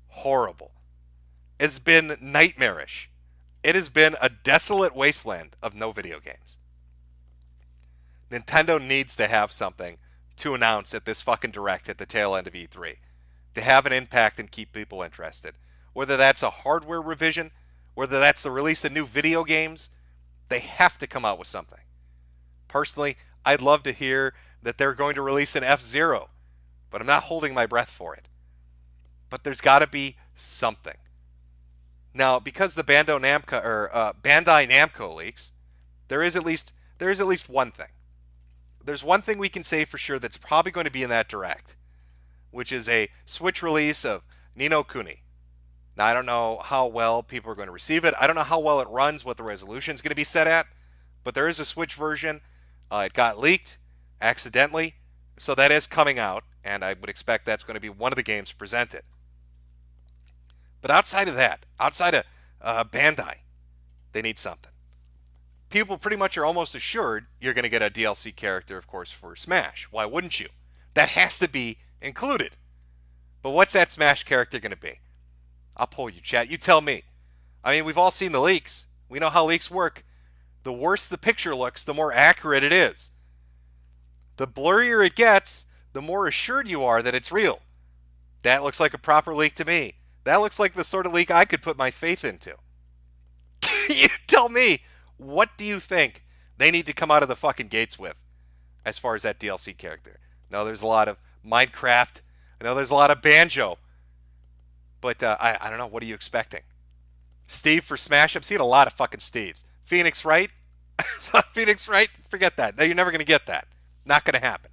horrible. It's been nightmarish. It has been a desolate wasteland of no video games. Nintendo needs to have something to announce at this fucking Direct at the tail end of E3 to have an impact and keep people interested. Whether that's a hardware revision, whether that's the release of new video games, they have to come out with something. Personally, I'd love to hear that they're going to release an F-Zero, but I'm not holding my breath for it. but there's got to be something. Now, because the Bandai Namco leaks, there is at least one thing. There's one thing we can say for sure that's probably going to be in that direct, which is a Switch release of Ni no Kuni. Now, I don't know how well people are going to receive it. I don't know how well it runs, what the resolution is going to be set at, but there is a Switch version. It got leaked accidentally, so that is coming out, and I would expect that's going to be one of the games presented. But outside of that, outside of Bandai, they need something. People pretty much are almost assured you're going to get a DLC character, of course, for Smash. Why wouldn't you? That has to be included. But what's that Smash character going to be? I'll pull you, chat. You tell me. I mean, we've all seen the leaks. We know how leaks work. The worse the picture looks, the more accurate it is. The blurrier it gets, the more assured you are that it's real. That looks like a proper leak to me. That looks like the sort of leak I could put my faith into. You tell me, what do you think they need to come out of the fucking gates with as far as that DLC character? No, there's a lot of Minecraft. I know there's a lot of Banjo. But I don't know. What are you expecting? Steve for Smash? I'm seeing a lot of fucking Steves. Phoenix Wright? Phoenix Wright? Forget that. No, you're never going to get that. Not going to happen.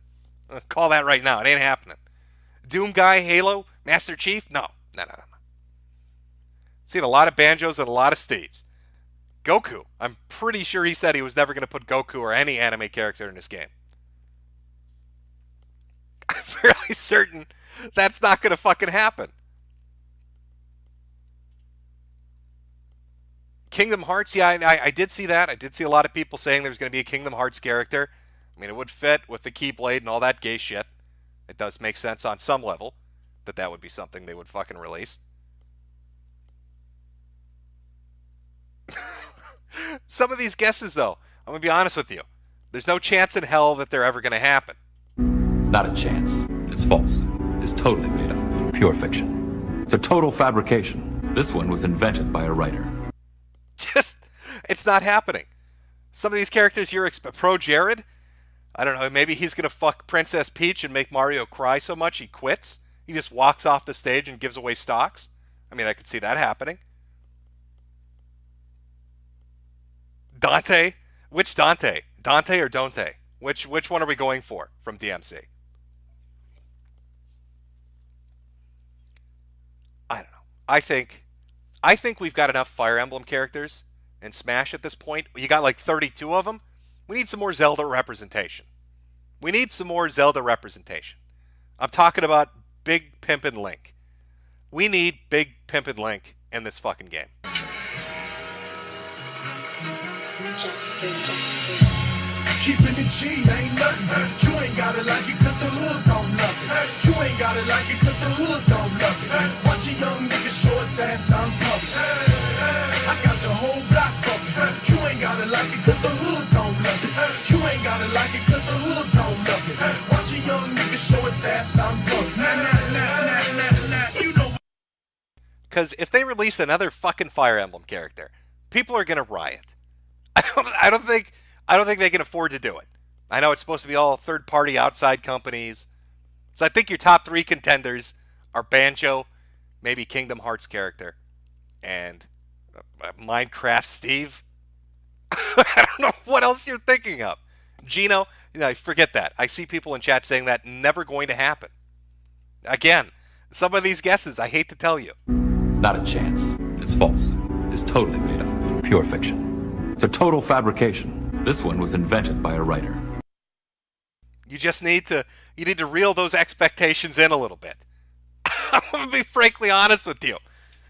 Call that right now. It ain't happening. Doom Guy? Halo? Master Chief? No. No. Seen a lot of Banjos and a lot of Steves. Goku. I'm pretty sure he said he was never going to put Goku or any anime character in this game. I'm fairly certain that's not going to fucking happen. Kingdom Hearts, yeah, I did see that. I did see a lot of people saying there's going to be a Kingdom Hearts character. I mean, it would fit with the Keyblade and all that gay shit. It does make sense on some level that would be something they would fucking release. Some of these guesses, though, I'm going to be honest with you. There's no chance in hell that they're ever going to happen. Not a chance. It's false. It's totally made up. Pure fiction. It's a total fabrication. This one was invented by a writer. It's not happening. Some of these characters you're Pro Jared, I don't know, maybe he's going to fuck Princess Peach and make Mario cry so much he quits. He just walks off the stage and gives away stocks. I mean, I could see that happening. Dante? Which Dante? Dante or Dante? Which one are we going for from DMC? I don't know. I think we've got enough Fire Emblem characters in Smash at this point. You got like 32 of them. We need some more Zelda representation. I'm talking about Big Pimpin' Link. We need Big Pimpin' Link in this fucking game. Keeping it G ain't nothing. You ain't gotta like it cause the hood don't love it. You ain't gotta like it cause the hood don't love it. Watch a young nigga show his ass on public. I got the whole block bumping. You ain't gotta like it cause the hood don't love it. You ain't gotta like it cause the hood don't love it. Watch a young nigga show his ass on public. You know. Because if they release another fucking Fire Emblem character, people are gonna riot. I don't think they can afford to do it. I know it's supposed to be all third-party outside companies. So I think your top 3 contenders are Banjo, maybe Kingdom Hearts character, and Minecraft Steve. I don't know what else you're thinking of. Gino, forget that. I see people in chat saying that never going to happen. Again, some of these guesses, I hate to tell you. Not a chance. It's false. It's totally made up. Pure fiction. It's a total fabrication. This one was invented by a writer. You just need to reel those expectations in a little bit. I'm going to be frankly honest with you.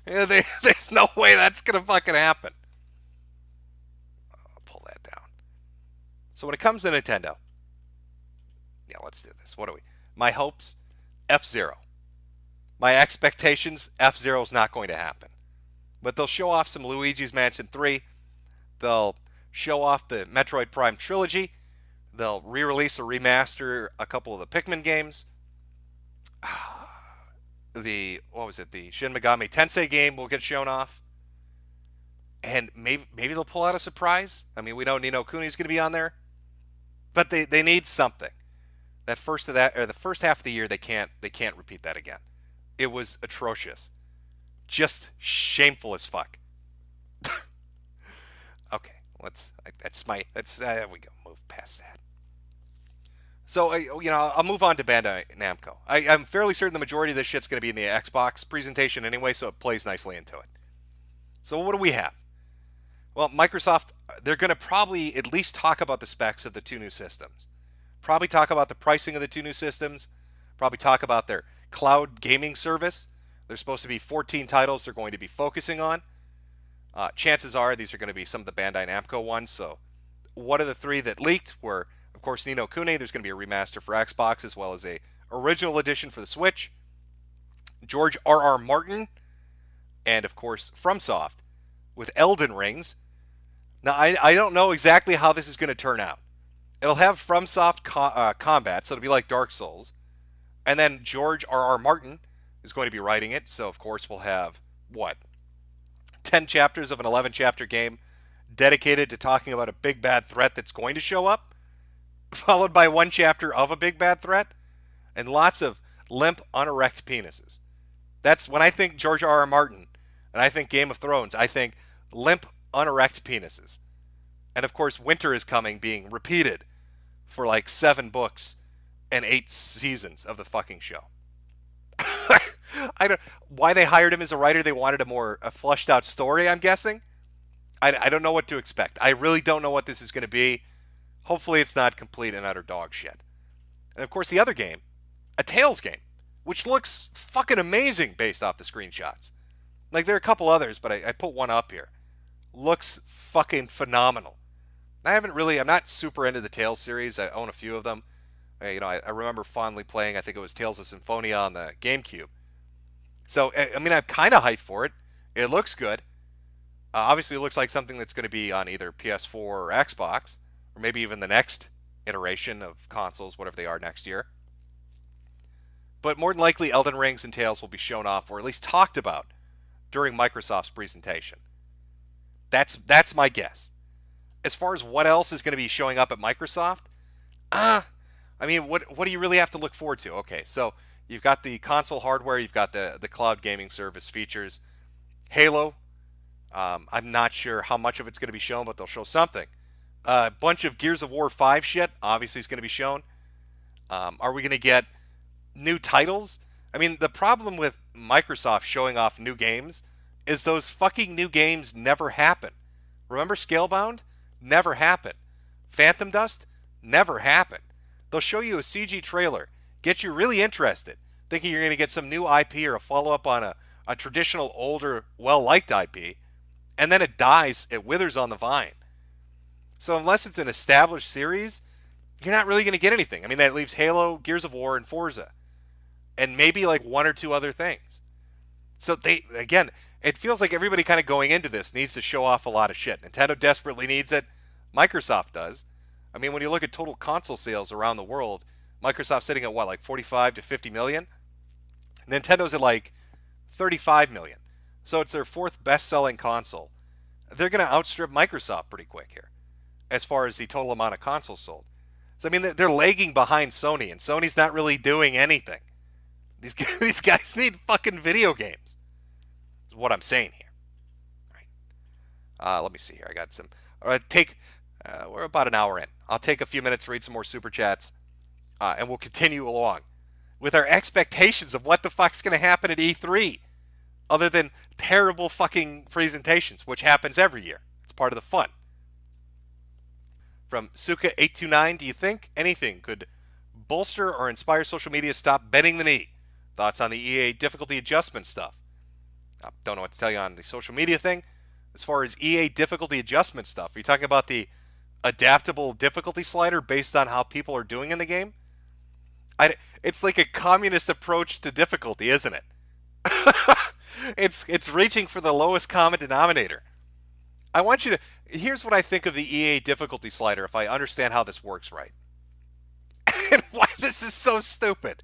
There's no way that's going to fucking happen. I'll pull that down. So when it comes to Nintendo, yeah, let's do this. What are we? My hopes, F-Zero. My expectations, F-Zero is not going to happen. But they'll show off some Luigi's Mansion 3. They'll show off the Metroid Prime trilogy. They'll re-release or remaster a couple of the Pikmin games. The Shin Megami Tensei game will get shown off. And maybe they'll pull out a surprise. I mean, we know Ni no Kuni's going to be on there. But they need something. The first half of the year they can't repeat that again. It was atrocious. Just shameful as fuck. Okay, we go move past that. So, I'll move on to Bandai Namco. I'm fairly certain the majority of this shit's going to be in the Xbox presentation anyway, so it plays nicely into it. So what do we have? Well, Microsoft, they're going to probably at least talk about the specs of the two new systems. Probably talk about the pricing of the two new systems. Probably talk about their cloud gaming service. There's supposed to be 14 titles they're going to be focusing on. Chances are these are going to be some of the Bandai Namco ones. So one of the three that leaked were, of course, Ni no Kuni. There's going to be a remaster for Xbox as well as a original edition for the Switch. George R.R. Martin, and of course FromSoft with Elden Rings. Now I don't know exactly how this is going to turn out. It'll have FromSoft combat, so it'll be like Dark Souls. And then George R.R. Martin is going to be writing it, so of course we'll have, 10 chapters of an 11-chapter game dedicated to talking about a big bad threat that's going to show up, followed by 1 chapter of a big bad threat, and lots of limp, unerect penises. That's when I think George R.R. Martin, and I think Game of Thrones, I think limp, unerect penises. And of course, winter is coming, being repeated for like 7 books and 8 seasons of the fucking show. I don't why they hired him as a writer. They wanted a fleshed out story, I'm guessing. I don't know what to expect. I really don't know what this is going to be. Hopefully it's not complete and utter dog shit. And of course the other game, a Tales game, which looks fucking amazing based off the screenshots. Like there are a couple others, but I put one up here. Looks fucking phenomenal. I'm not super into the Tales series. I own a few of them. I remember fondly playing, I think it was Tales of Symphonia on the GameCube. So, I'm kind of hyped for it. It looks good. Obviously, it looks like something that's going to be on either PS4 or Xbox, or maybe even the next iteration of consoles, whatever they are next year. But more than likely, Elden Rings and Tales will be shown off, or at least talked about, during Microsoft's presentation. That's my guess. As far as what else is going to be showing up at Microsoft, what do you really have to look forward to? Okay, so you've got the console hardware, you've got the cloud gaming service features. Halo, I'm not sure how much of it's going to be shown, but they'll show something. A bunch of Gears of War 5 shit, obviously, is going to be shown. Are we going to get new titles? The problem with Microsoft showing off new games is those fucking new games never happen. Remember Scalebound? Never happened. Phantom Dust? Never happened. They'll show you a CG trailer, get you really interested, thinking you're going to get some new IP or a follow-up on a traditional, older, well-liked IP, and then it dies, it withers on the vine. So unless it's an established series, you're not really going to get anything. That leaves Halo, Gears of War, and Forza. And maybe like 1 or 2 other things. So it feels like everybody kind of going into this needs to show off a lot of shit. Nintendo desperately needs it. Microsoft does. When you look at total console sales around the world, Microsoft's sitting at like 45 to 50 million? Nintendo's at like 35 million. So it's their 4th best-selling console. They're going to outstrip Microsoft pretty quick here, as far as the total amount of consoles sold. So, they're lagging behind Sony, and Sony's not really doing anything. These guys need fucking video games. Is what I'm saying here. All right. Let me see here. I got some. All right, we're about an hour in. I'll take a few minutes to read some more super chats, and we'll continue along with our expectations of what the fuck's going to happen at E3, other than terrible fucking presentations, which happens every year. It's part of the fun. From Suka829, do you think anything could bolster or inspire social media to stop bending the knee? Thoughts on the EA difficulty adjustment stuff? I don't know what to tell you on the social media thing. As far as EA difficulty adjustment stuff, are you talking about the adaptable difficulty slider based on how people are doing in the game? It's like a communist approach to difficulty, isn't it? It's reaching for the lowest common denominator. I want you to... Here's what I think of the EA difficulty slider if I understand how this works right. And why this is so stupid.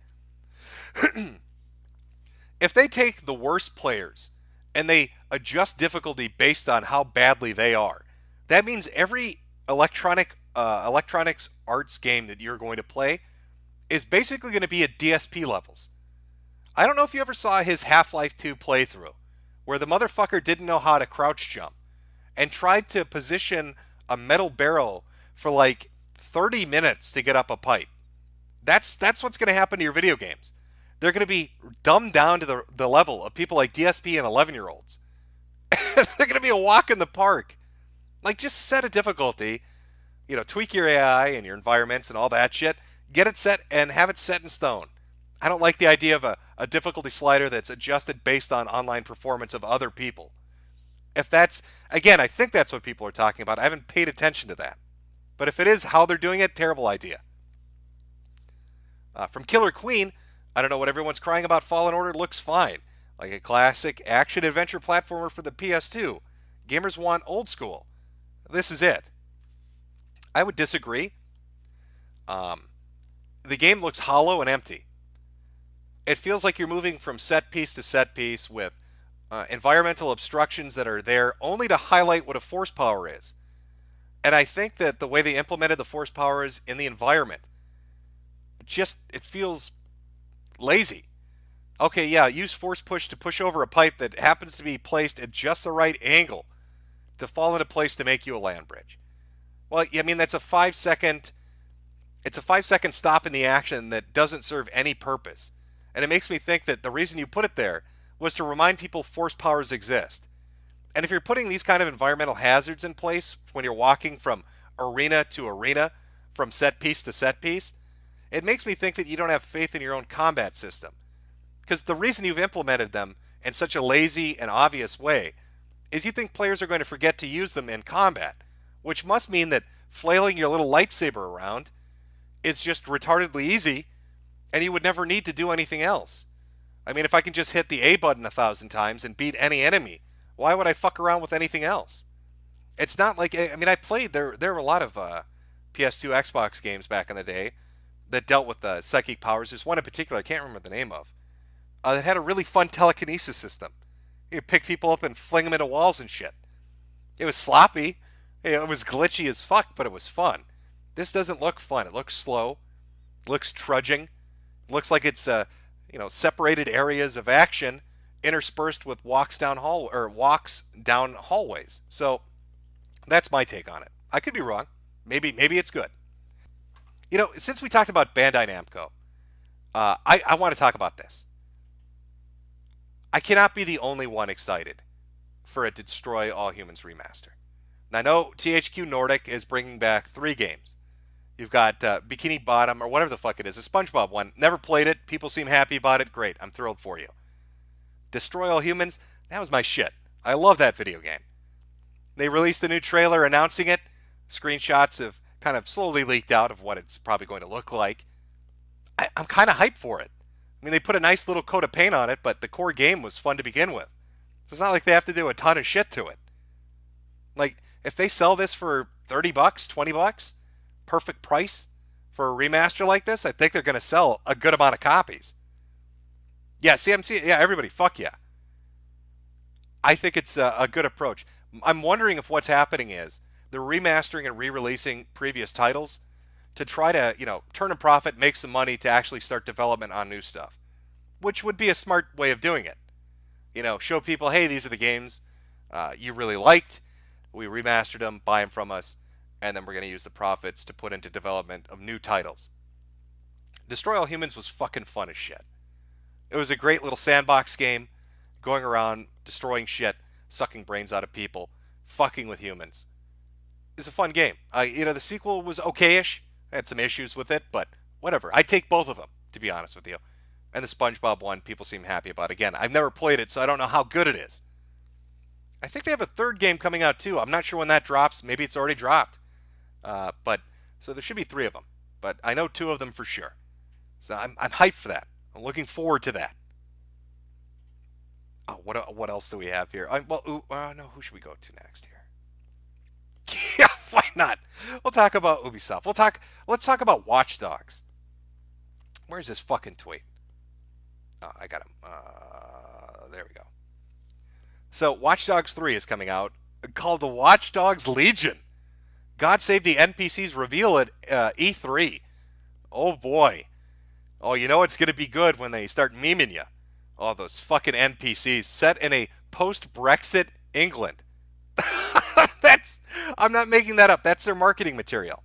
If they take the worst players and they adjust difficulty based on how badly they are, that means every electronics arts game that you're going to play is basically going to be at DSP levels. I don't know if you ever saw his Half-Life 2 playthrough, where the motherfucker didn't know how to crouch jump and tried to position a metal barrel for like 30 minutes to get up a pipe. That's what's going to happen to your video games. They're going to be dumbed down to the level of people like DSP and 11-year-olds. They're going to be a walk in the park. Like, just set a difficulty, tweak your AI and your environments and all that shit. Get it set and have it set in stone. I don't like the idea of a difficulty slider that's adjusted based on online performance of other people. If that's, again, I think that's what people are talking about. I haven't paid attention to that. But if it is how they're doing it, terrible idea. From Killer Queen, I don't know what everyone's crying about. Fallen Order looks fine. Like a classic action-adventure platformer for the PS2. Gamers want old school. This is it. I would disagree. The game looks hollow and empty. It feels like you're moving from set piece to set piece with environmental obstructions that are there only to highlight what a force power is. And I think that the way they implemented the force powers in the environment, it feels lazy. Okay, yeah, use force push to push over a pipe that happens to be placed at just the right angle to fall into place to make you a land bridge. Well, I mean, that's a 5-second stop in the action that doesn't serve any purpose. And it makes me think that the reason you put it there was to remind people force powers exist. And if you're putting these kind of environmental hazards in place when you're walking from arena to arena, from set piece to set piece, it makes me think that you don't have faith in your own combat system. Because the reason you've implemented them in such a lazy and obvious way is you think players are going to forget to use them in combat, which must mean that flailing your little lightsaber around is just retardedly easy, and you would never need to do anything else. I mean, if I can just hit the A button 1,000 times and beat any enemy, why would I fuck around with anything else? It's not like, I mean, I played, there were a lot of PS2, Xbox games back in the day that dealt with the psychic powers. There's one in particular I can't remember the name of. That had a really fun telekinesis system. You could pick people up and fling them into walls and shit. It was sloppy. It was glitchy as fuck, but it was fun. This doesn't look fun. It looks slow. It looks trudging. It looks like it's separated areas of action interspersed with walks down hallways. So that's my take on it. I could be wrong. Maybe it's good. Since we talked about Bandai Namco, I want to talk about this. I cannot be the only one excited for a Destroy All Humans remaster. Now, I know THQ Nordic is bringing back 3 games. You've got Bikini Bottom, or whatever the fuck it is, a SpongeBob one. Never played it. People seem happy about it. Great. I'm thrilled for you. Destroy All Humans, that was my shit. I love that video game. They released a new trailer announcing it. Screenshots have kind of slowly leaked out of what it's probably going to look like. I'm kind of hyped for it. I mean, they put a nice little coat of paint on it, but the core game was fun to begin with. It's not like they have to do a ton of shit to it. Like, if they sell this for $30, $20, perfect price for a remaster like this, I think they're going to sell a good amount of copies. Yeah, CMC, yeah, everybody, fuck yeah. I think it's a good approach. I'm wondering if what's happening is they're remastering and re-releasing previous titles to try to, turn a profit, make some money to actually start development on new stuff, which would be a smart way of doing it. Show people, hey, these are the games you really liked. We remastered them, buy them from us, and then we're going to use the profits to put into development of new titles. Destroy All Humans was fucking fun as shit. It was a great little sandbox game, going around, destroying shit, sucking brains out of people, fucking with humans. It's a fun game. The sequel was okay-ish. I had some issues with it, but whatever. I'd take both of them, to be honest with you. And the SpongeBob one, people seem happy about. Again, I've never played it, so I don't know how good it is. I think they have a 3rd game coming out, too. I'm not sure when that drops. Maybe it's already dropped. So there should be 3 of them. But I know 2 of them for sure. So I'm hyped for that. I'm looking forward to that. Oh, what else do we have here? No, who should we go to next here? Yeah, why not? We'll talk about Ubisoft. Let's talk about Watch Dogs. Where's this fucking tweet? Oh, I got him. There we go. So, Watch Dogs 3 is coming out, called the Watch Dogs Legion. God Save the NPCs reveal at E3. Oh boy. Oh, it's going to be good when they start memeing you. Oh, those fucking NPCs set in a post-Brexit England. I'm not making that up. That's their marketing material.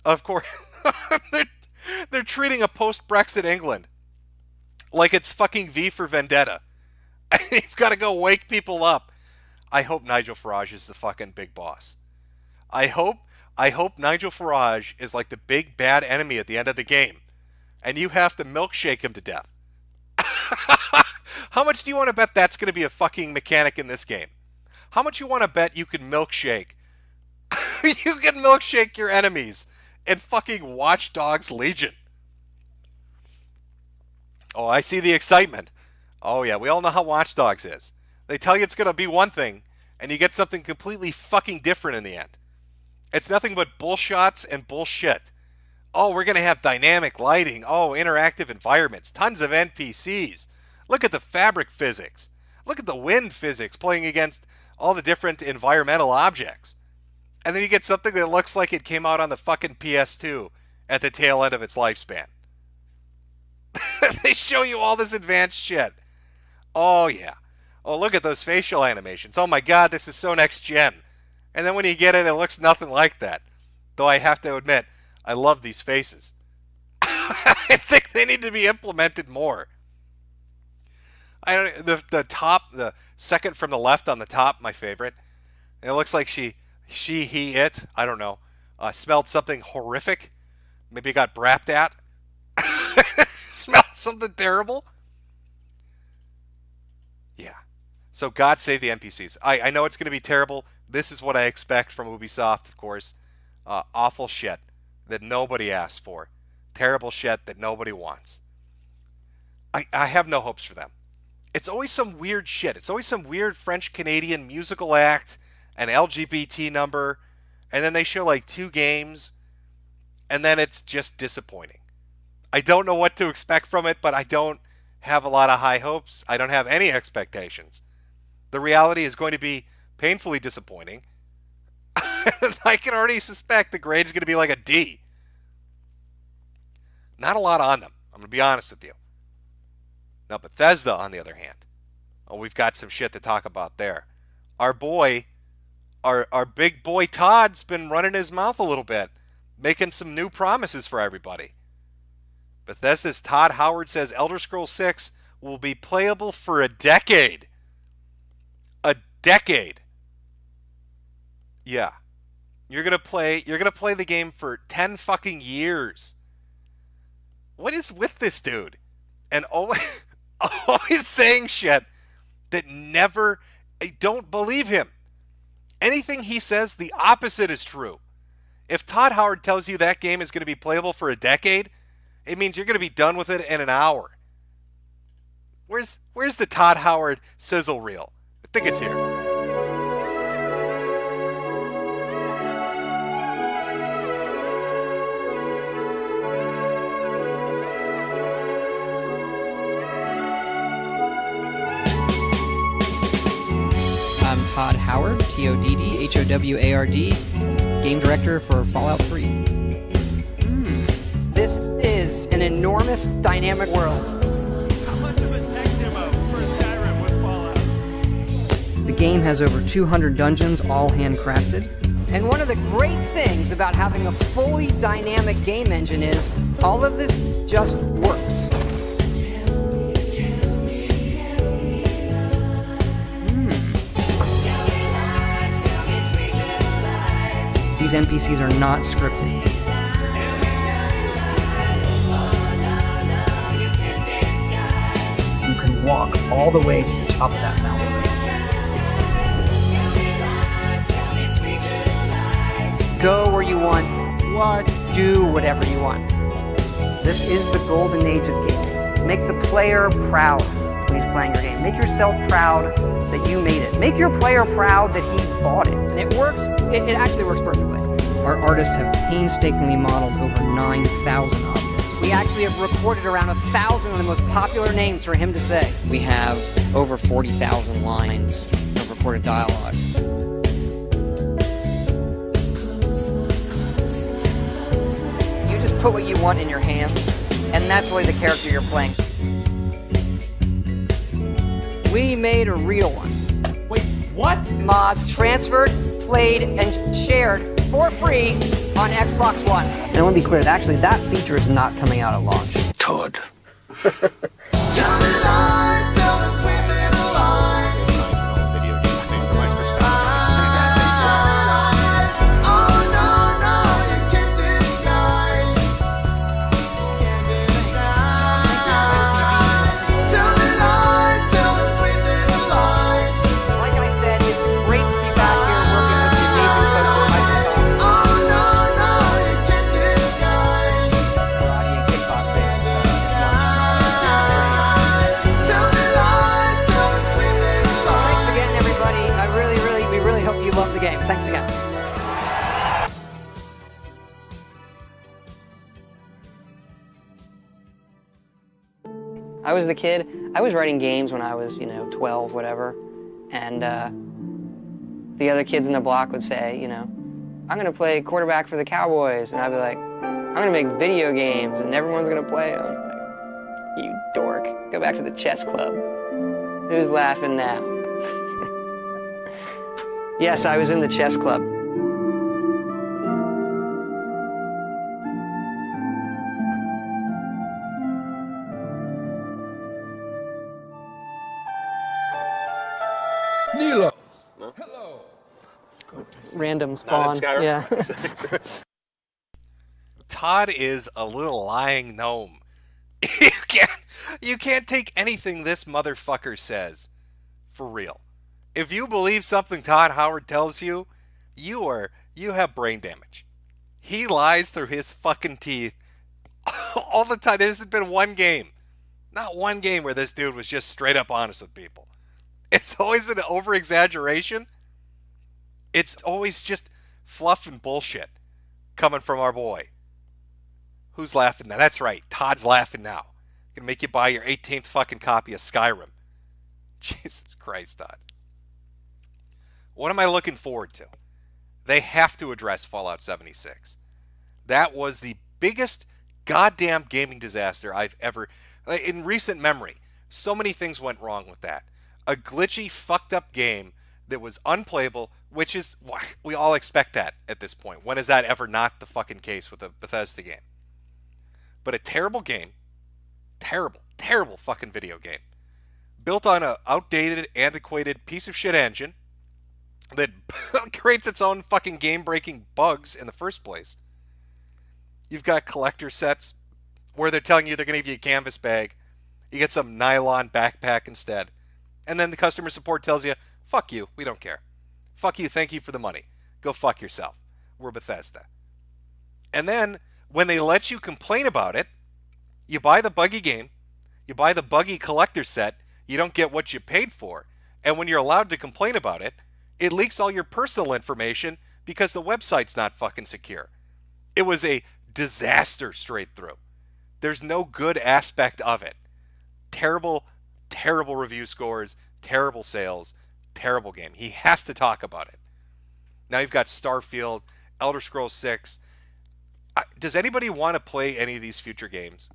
Of course, they're treating a post-Brexit England like it's fucking V for Vendetta. You've got to go wake people up. I hope Nigel Farage is the fucking big boss. I hope Nigel Farage is like the big bad enemy at the end of the game, and you have to milkshake him to death. How much do you want to bet that's going to be a fucking mechanic in this game? How much you want to bet you can milkshake? You can milkshake your enemies in fucking Watch Dogs Legion. Oh, I see the excitement. Oh yeah, we all know how Watch Dogs is. They tell you it's going to be one thing, and you get something completely fucking different in the end. It's nothing but bullshots and bullshit. Oh, we're going to have dynamic lighting. Oh, interactive environments. Tons of NPCs. Look at the fabric physics. Look at the wind physics playing against all the different environmental objects. And then you get something that looks like it came out on the fucking PS2 at the tail end of its lifespan. They show you all this advanced shit. Oh, yeah. Oh, look at those facial animations. Oh my god, this is so next gen. And then when you get it, it looks nothing like that. Though I have to admit, I love these faces. I think they need to be implemented more. The second from the left on the top, my favorite. It looks like it, I don't know, smelled something horrific. Maybe it got brapped at. Smelled something terrible. Yeah. So God save the NPCs. I know it's going to be terrible. This is what I expect from Ubisoft, of course. Awful shit that nobody asked for. Terrible shit that nobody wants. I have no hopes for them. It's always some weird shit. It's always some weird French-Canadian musical act, an LGBT number, and then they show like 2 games, and then it's just disappointing. I don't know what to expect from it, but I don't have a lot of high hopes. I don't have any expectations. The reality is going to be painfully disappointing. I can already suspect the grade's going to be like a D. Not a lot on them. I'm going to be honest with you. Now, Bethesda, on the other hand. Oh, we've got some shit to talk about there. Our big boy Todd's been running his mouth a little bit, making some new promises for everybody. Bethesda's Todd Howard says Elder Scrolls 6 will be playable for a decade. A decade. Yeah. You're gonna play the game for 10 fucking years. What is with this dude? And always saying shit that never... I don't believe him. Anything he says, the opposite is true. If Todd Howard tells you that game is going to be playable for a decade, it means you're going to be done with it in an hour. Where's the Todd Howard sizzle reel? I think it's here. I'm Todd Howard, Toddhoward, game director for Fallout 3. This is an enormous, dynamic world. How much of a tech demo for Skyrim was Fallout? The game has over 200 dungeons, all handcrafted. And one of the great things about having a fully dynamic game engine is all of this just works. These NPCs are not scripted. You can walk all the way to the top of that mountain. Go where you want, do whatever you want. This is the golden age of gaming. Make the player proud when he's playing your game. Make yourself proud that you made it. Make your player proud that he bought it. And it works, it actually works perfectly. Our artists have painstakingly modeled over 9,000 objects. We actually have recorded around 1,000 of the most popular names for him to say. We have over 40,000 lines of recorded dialogue. You just put what you want in your hands, and that's really the character you're playing. We made a real one. Wait, what? Mods transferred, played, and shared for free on Xbox One. And I want to be clear, actually, that feature is not coming out at launch. Todd. Tell me lies, tell me sweet little lies. Oh no, no, you can't disguise. Tell me lies, tell me sweet little lies. Like I said, it's great to be back here working with the amazing folks at Microsoft. Oh no, no, you can't disguise. Karate and kickboxing. Tell me lies, tell me sweet little lies. Thanks again, everybody. We really hope you love the game. Thanks again. I was the kid. I was writing games when I was, 12, whatever. And the other kids in the block would say, I'm going to play quarterback for the Cowboys. And I'd be like, I'm going to make video games and everyone's going to play them. Like, you dork. Go back to the chess club. Who's laughing now? Yes, I was in the chess club. Nilo. Random spawn. Yeah. Todd is a little lying gnome. You can't take anything this motherfucker says for real. If you believe something Todd Howard tells you, you have brain damage. He lies through his fucking teeth all the time. There hasn't been one game, not one game where this dude was just straight up honest with people. It's always an over-exaggeration. It's always just fluff and bullshit coming from our boy. Who's laughing now? That's right. Todd's laughing now. Gonna make you buy your 18th fucking copy of Skyrim. Jesus Christ, Todd. What am I looking forward to? They have to address Fallout 76. That was the biggest goddamn gaming disaster I've ever... In recent memory, so many things went wrong with that. A glitchy, fucked up game that was unplayable, which is... We all expect that at this point. When is that ever not the fucking case with a Bethesda game? But a terrible game, terrible fucking video game, built on an outdated, antiquated piece of shit engine that creates its own fucking game-breaking bugs in the first place. You've got collector sets where they're telling you they're going to give you a canvas bag. You get some nylon backpack instead. And then the customer support tells you, fuck you, we don't care. Fuck you, thank you for the money. Go fuck yourself. We're Bethesda. And then, when they let you complain about it, you buy the buggy game, you buy the buggy collector set, you don't get what you paid for, and when you're allowed to complain about it, it leaks all your personal information because the website's not fucking secure. It was a disaster straight through. There's no good aspect of it. Terrible review scores, terrible sales, terrible game. He has to talk about it. Now you've got Starfield, Elder Scrolls 6. Does anybody want to play any of these future games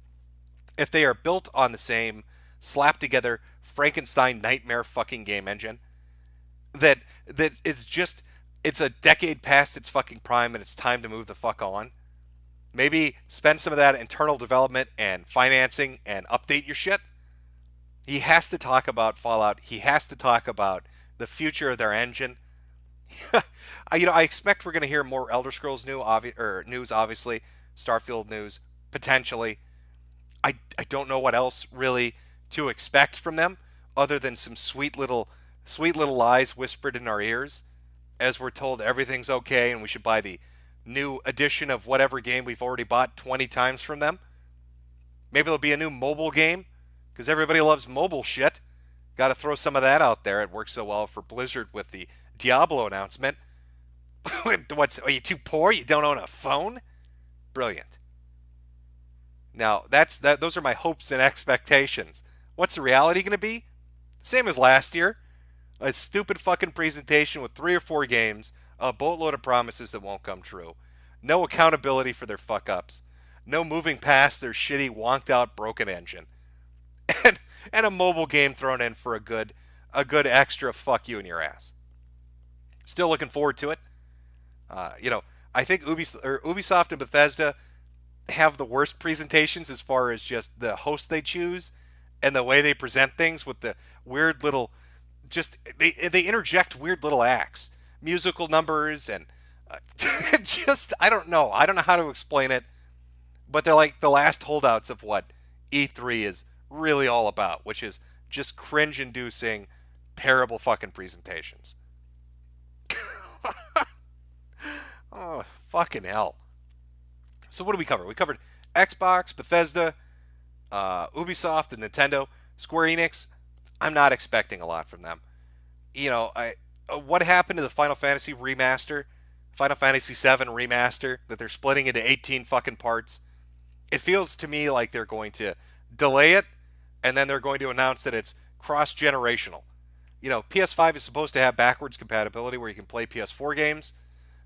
if they are built on the same slapped together Frankenstein nightmare fucking game engine that it's a decade past its fucking prime and it's time to move the fuck on? Maybe spend some of that internal development and financing and update your shit. He has to talk about Fallout. He has to talk about the future of their engine. I expect we're going to hear more Elder Scrolls news, obviously. Starfield news, potentially. I don't know what else really to expect from them other than some sweet little lies whispered in our ears as we're told everything's okay and we should buy the new edition of whatever game we've already bought 20 times from them. Maybe there'll be a new mobile game because everybody loves mobile shit. Got to throw some of that out there. It works so well for Blizzard with the Diablo announcement. Are you too poor? You don't own a phone? Brilliant. Now, those are my hopes and expectations. What's the reality going to be? Same as last year. A stupid fucking presentation with 3 or 4 games, a boatload of promises that won't come true. No accountability for their fuck-ups. No moving past their shitty, wonked-out, broken engine. And a mobile game thrown in for a good a good extra fuck you in your ass. Still looking forward to it. I think Ubisoft and Bethesda have the worst presentations as far as just the host they choose and the way they present things with the weird little, they interject weird little acts, musical numbers, and I don't know how to explain it, but they're like the last holdouts of what E3 is really all about, which is just cringe-inducing, terrible fucking presentations. Oh, fucking hell. So what did we cover? We covered Xbox, Bethesda, Ubisoft, and Nintendo. Square Enix, I'm not expecting a lot from them. What happened to the Final Fantasy remaster, Final Fantasy VII remaster, that they're splitting into 18 fucking parts? It feels to me like they're going to delay it, and then they're going to announce that it's cross-generational. PS5 is supposed to have backwards compatibility where you can play PS4 games.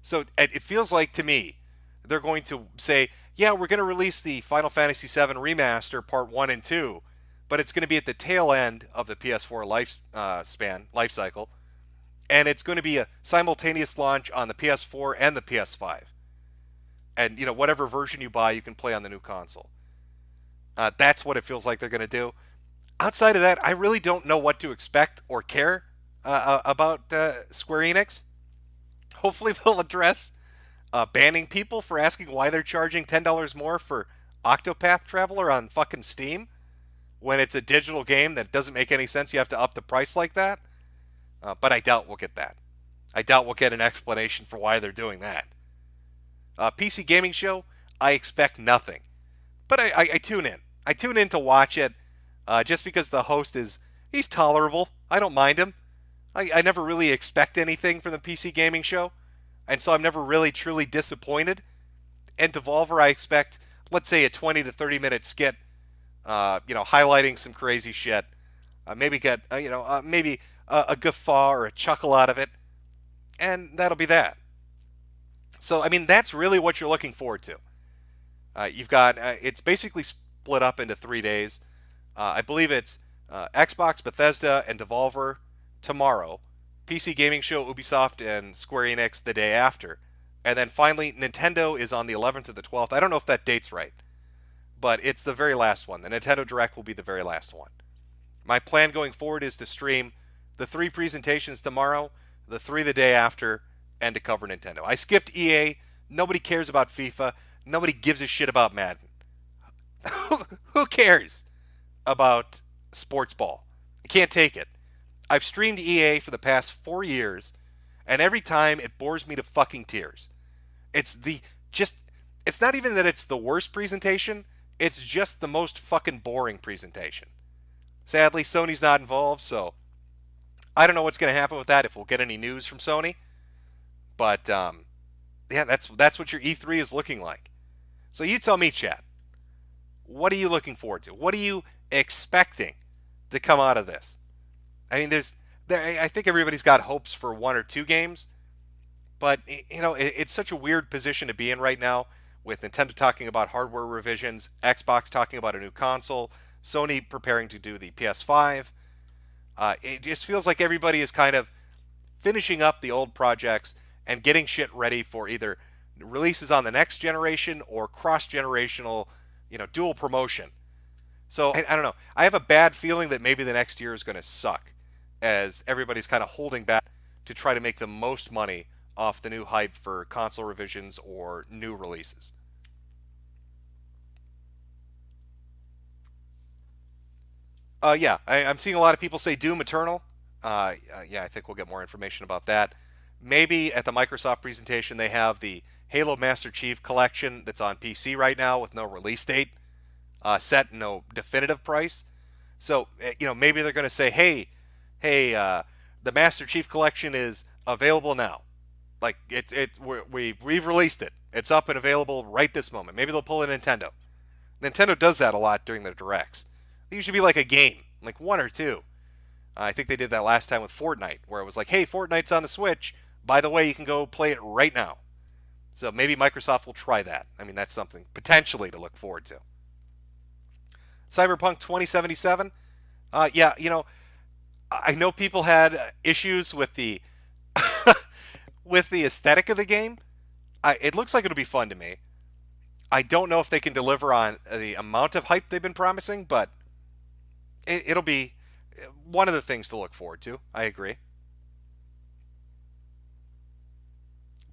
So it feels like to me they're going to say, yeah, we're going to release the Final Fantasy VII Remaster Part 1 and 2, but it's going to be at the tail end of the PS4 life cycle, and it's going to be a simultaneous launch on the PS4 and the PS5. And, whatever version you buy, you can play on the new console. That's what it feels like they're going to do. Outside of that, I really don't know what to expect or care about Square Enix. Hopefully they'll address banning people for asking why they're charging $10 more for Octopath Traveler on fucking Steam when it's a digital game that doesn't make any sense. You have to up the price like that. But I doubt we'll get that. I doubt we'll get an explanation for why they're doing that. PC Gaming Show, I expect nothing. But I tune in. I tune in to watch it just because the host he's tolerable. I don't mind him. I never really expect anything from the PC Gaming Show, and so I'm never really truly disappointed. And Devolver, I expect, let's say, a 20 to 30 minute skit, highlighting some crazy shit. Maybe get maybe a guffaw or a chuckle out of it, and that'll be that. So I mean, that's really what you're looking forward to. You've got it's basically split up into 3 days. I believe it's Xbox, Bethesda, and Devolver tomorrow, PC Gaming Show, Ubisoft, and Square Enix the day after, and then finally Nintendo is on the 11th or the 12th. I don't know if that date's right, but it's the very last one. The Nintendo Direct will be the very last one. My plan going forward is to stream the 3 presentations tomorrow, the 3 the day after, and to cover Nintendo. I skipped EA. Nobody cares about FIFA. Nobody gives a shit about Madden. Who cares about sports ball? I can't take it. I've streamed EA for the past 4 years, and every time it bores me to fucking tears. It's not even that it's the worst presentation, it's just the most fucking boring presentation. Sadly, Sony's not involved, so I don't know what's going to happen with that, if we'll get any news from Sony. But, yeah, that's what your E3 is looking like. So you tell me, chat, what are you looking forward to? What are you expecting to come out of this? I mean, I think everybody's got hopes for 1 or 2 games, but it's such a weird position to be in right now, with Nintendo talking about hardware revisions, Xbox talking about a new console, Sony preparing to do the PS5. It just feels like everybody is kind of finishing up the old projects and getting shit ready for either releases on the next generation or cross-generational, dual promotion. So I don't know. I have a bad feeling that maybe the next year is going to suck, as everybody's kind of holding back to try to make the most money off the new hype for console revisions or new releases. I'm seeing a lot of people say Doom Eternal. I think we'll get more information about that. Maybe at the Microsoft presentation they have the Halo Master Chief Collection that's on PC right now with no release date, set, no definitive price. So, maybe they're going to say, hey, the Master Chief Collection is available now. Like, we've released it. It's up and available right this moment. Maybe they'll pull a Nintendo. Nintendo does that a lot during their directs. They usually be like a game, like 1 or 2. I think they did that last time with Fortnite, where it was like, hey, Fortnite's on the Switch. By the way, you can go play it right now. So maybe Microsoft will try that. I mean, that's something potentially to look forward to. Cyberpunk 2077. I know people had issues with the with the aesthetic of the game. It looks like it'll be fun to me. I don't know if they can deliver on the amount of hype they've been promising, but it'll be one of the things to look forward to. I agree.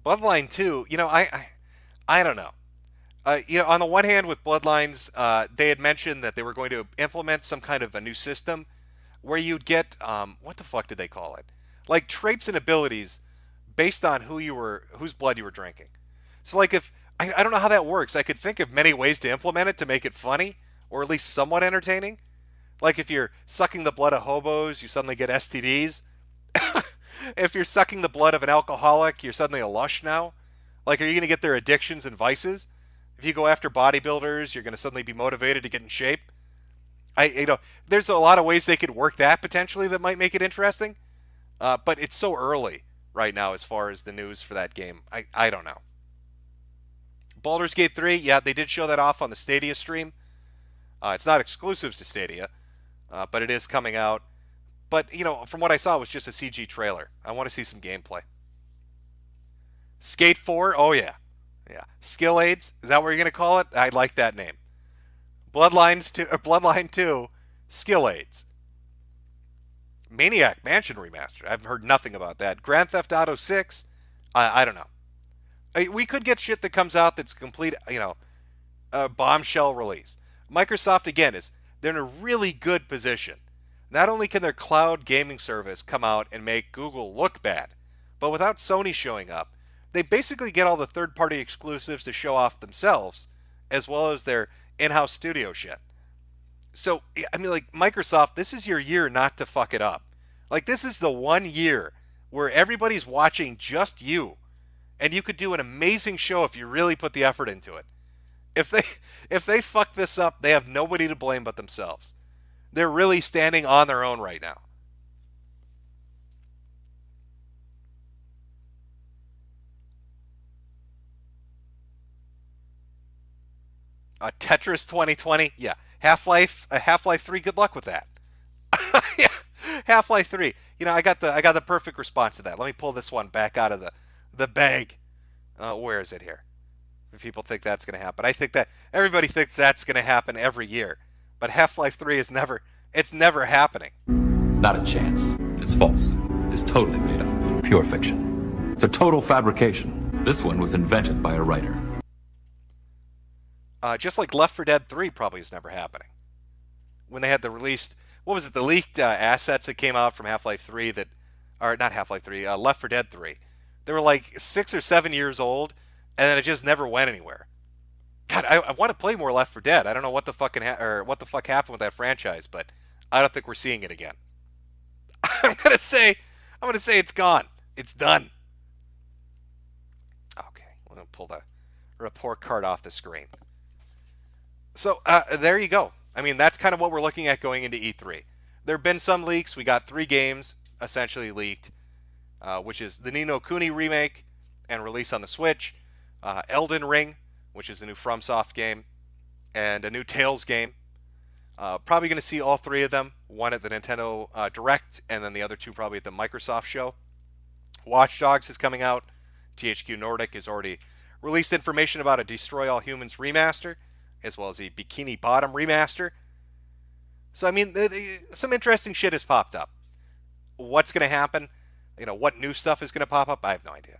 Bloodline 2, I don't know. On the one hand, with Bloodlines, they had mentioned that they were going to implement some kind of a new system where you'd get, what the fuck did they call it? Like traits and abilities based on whose blood you were drinking. So like if, I don't know how that works. I could think of many ways to implement it to make it funny, or at least somewhat entertaining. Like if you're sucking the blood of hobos, you suddenly get STDs. If you're sucking the blood of an alcoholic, you're suddenly a lush now. Like, are you going to get their addictions and vices? If you go after bodybuilders, you're going to suddenly be motivated to get in shape. There's a lot of ways they could work that potentially that might make it interesting. But it's so early right now as far as the news for that game. I don't know. Baldur's Gate 3, yeah, they did show that off on the Stadia stream. It's not exclusive to Stadia, but it is coming out. But, from what I saw, it was just a CG trailer. I want to see some gameplay. Skate 4, oh yeah. Yeah. Skill Aids, is that what you're going to call it? I like that name. Bloodline 2, Skill Aids. Maniac Mansion Remastered, I've heard nothing about that. Grand Theft Auto 6, I don't know. We could get shit that comes out that's complete, a bombshell release. Microsoft, again, they're in a really good position. Not only can their cloud gaming service come out and make Google look bad, but without Sony showing up, they basically get all the third-party exclusives to show off themselves, as well as their in-house studio shit. So, Microsoft, this is your year not to fuck it up. Like, this is the one year where everybody's watching just you, and you could do an amazing show if you really put the effort into it. If they fuck this up, they have nobody to blame but themselves. They're really standing on their own right now. Tetris 2020, yeah. Half-Life 3, good luck with that. Yeah. Half-Life 3. I got the perfect response to that. Let me pull this one back out of the bag. Where is it here? If people think that's going to happen. I think that everybody thinks that's going to happen every year. But Half-Life 3 is never happening. Not a chance. It's false. It's totally made up. Pure fiction. It's a total fabrication. This one was invented by a writer. Just like Left 4 Dead 3 probably is never happening. When they had the released, what was it, the leaked assets that came out from Half-Life 3 not Half-Life 3, Left 4 Dead 3. They were like 6 or 7 years old, and then it just never went anywhere. God, I want to play more Left 4 Dead. I don't know what the fuck happened with that franchise, but I don't think we're seeing it again. I'm gonna say it's gone. It's done. Okay, we're gonna pull the report card off the screen. So there you go. That's kind of what we're looking at going into E3. There have been some leaks. We got 3 games essentially leaked, which is the Ni no Kuni remake and release on the Switch, Elden Ring, which is a new FromSoft game, and a new Tales game. Probably going to see all 3 of them, one at the Nintendo Direct, and then the other 2 probably at the Microsoft show. Watch Dogs is coming out. THQ Nordic has already released information about a Destroy All Humans remaster, as well as a Bikini Bottom remaster. So, some interesting shit has popped up. What's going to happen? What new stuff is going to pop up? I have no idea.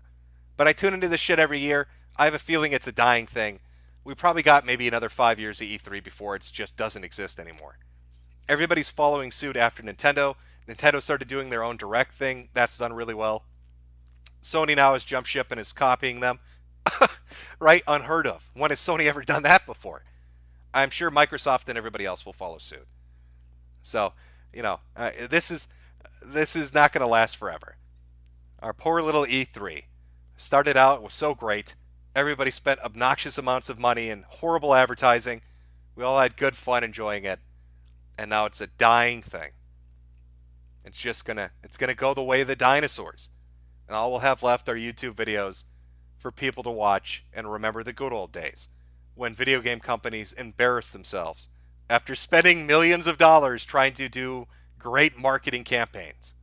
But I tune into this shit every year. I have a feeling it's a dying thing. We probably got maybe another 5 years of E3 before it just doesn't exist anymore. Everybody's following suit after Nintendo. Nintendo started doing their own direct thing. That's done really well. Sony now has jumped ship and is copying them. Right? Unheard of. When has Sony ever done that before? I'm sure Microsoft and everybody else will follow suit. So, this is not going to last forever. Our poor little E3 started out, it was so great. Everybody spent obnoxious amounts of money and horrible advertising. We all had good fun enjoying it. And now it's a dying thing. It's gonna go the way of the dinosaurs. And all we'll have left are YouTube videos for people to watch and remember the good old days when video game companies embarrassed themselves after spending millions of dollars trying to do great marketing campaigns.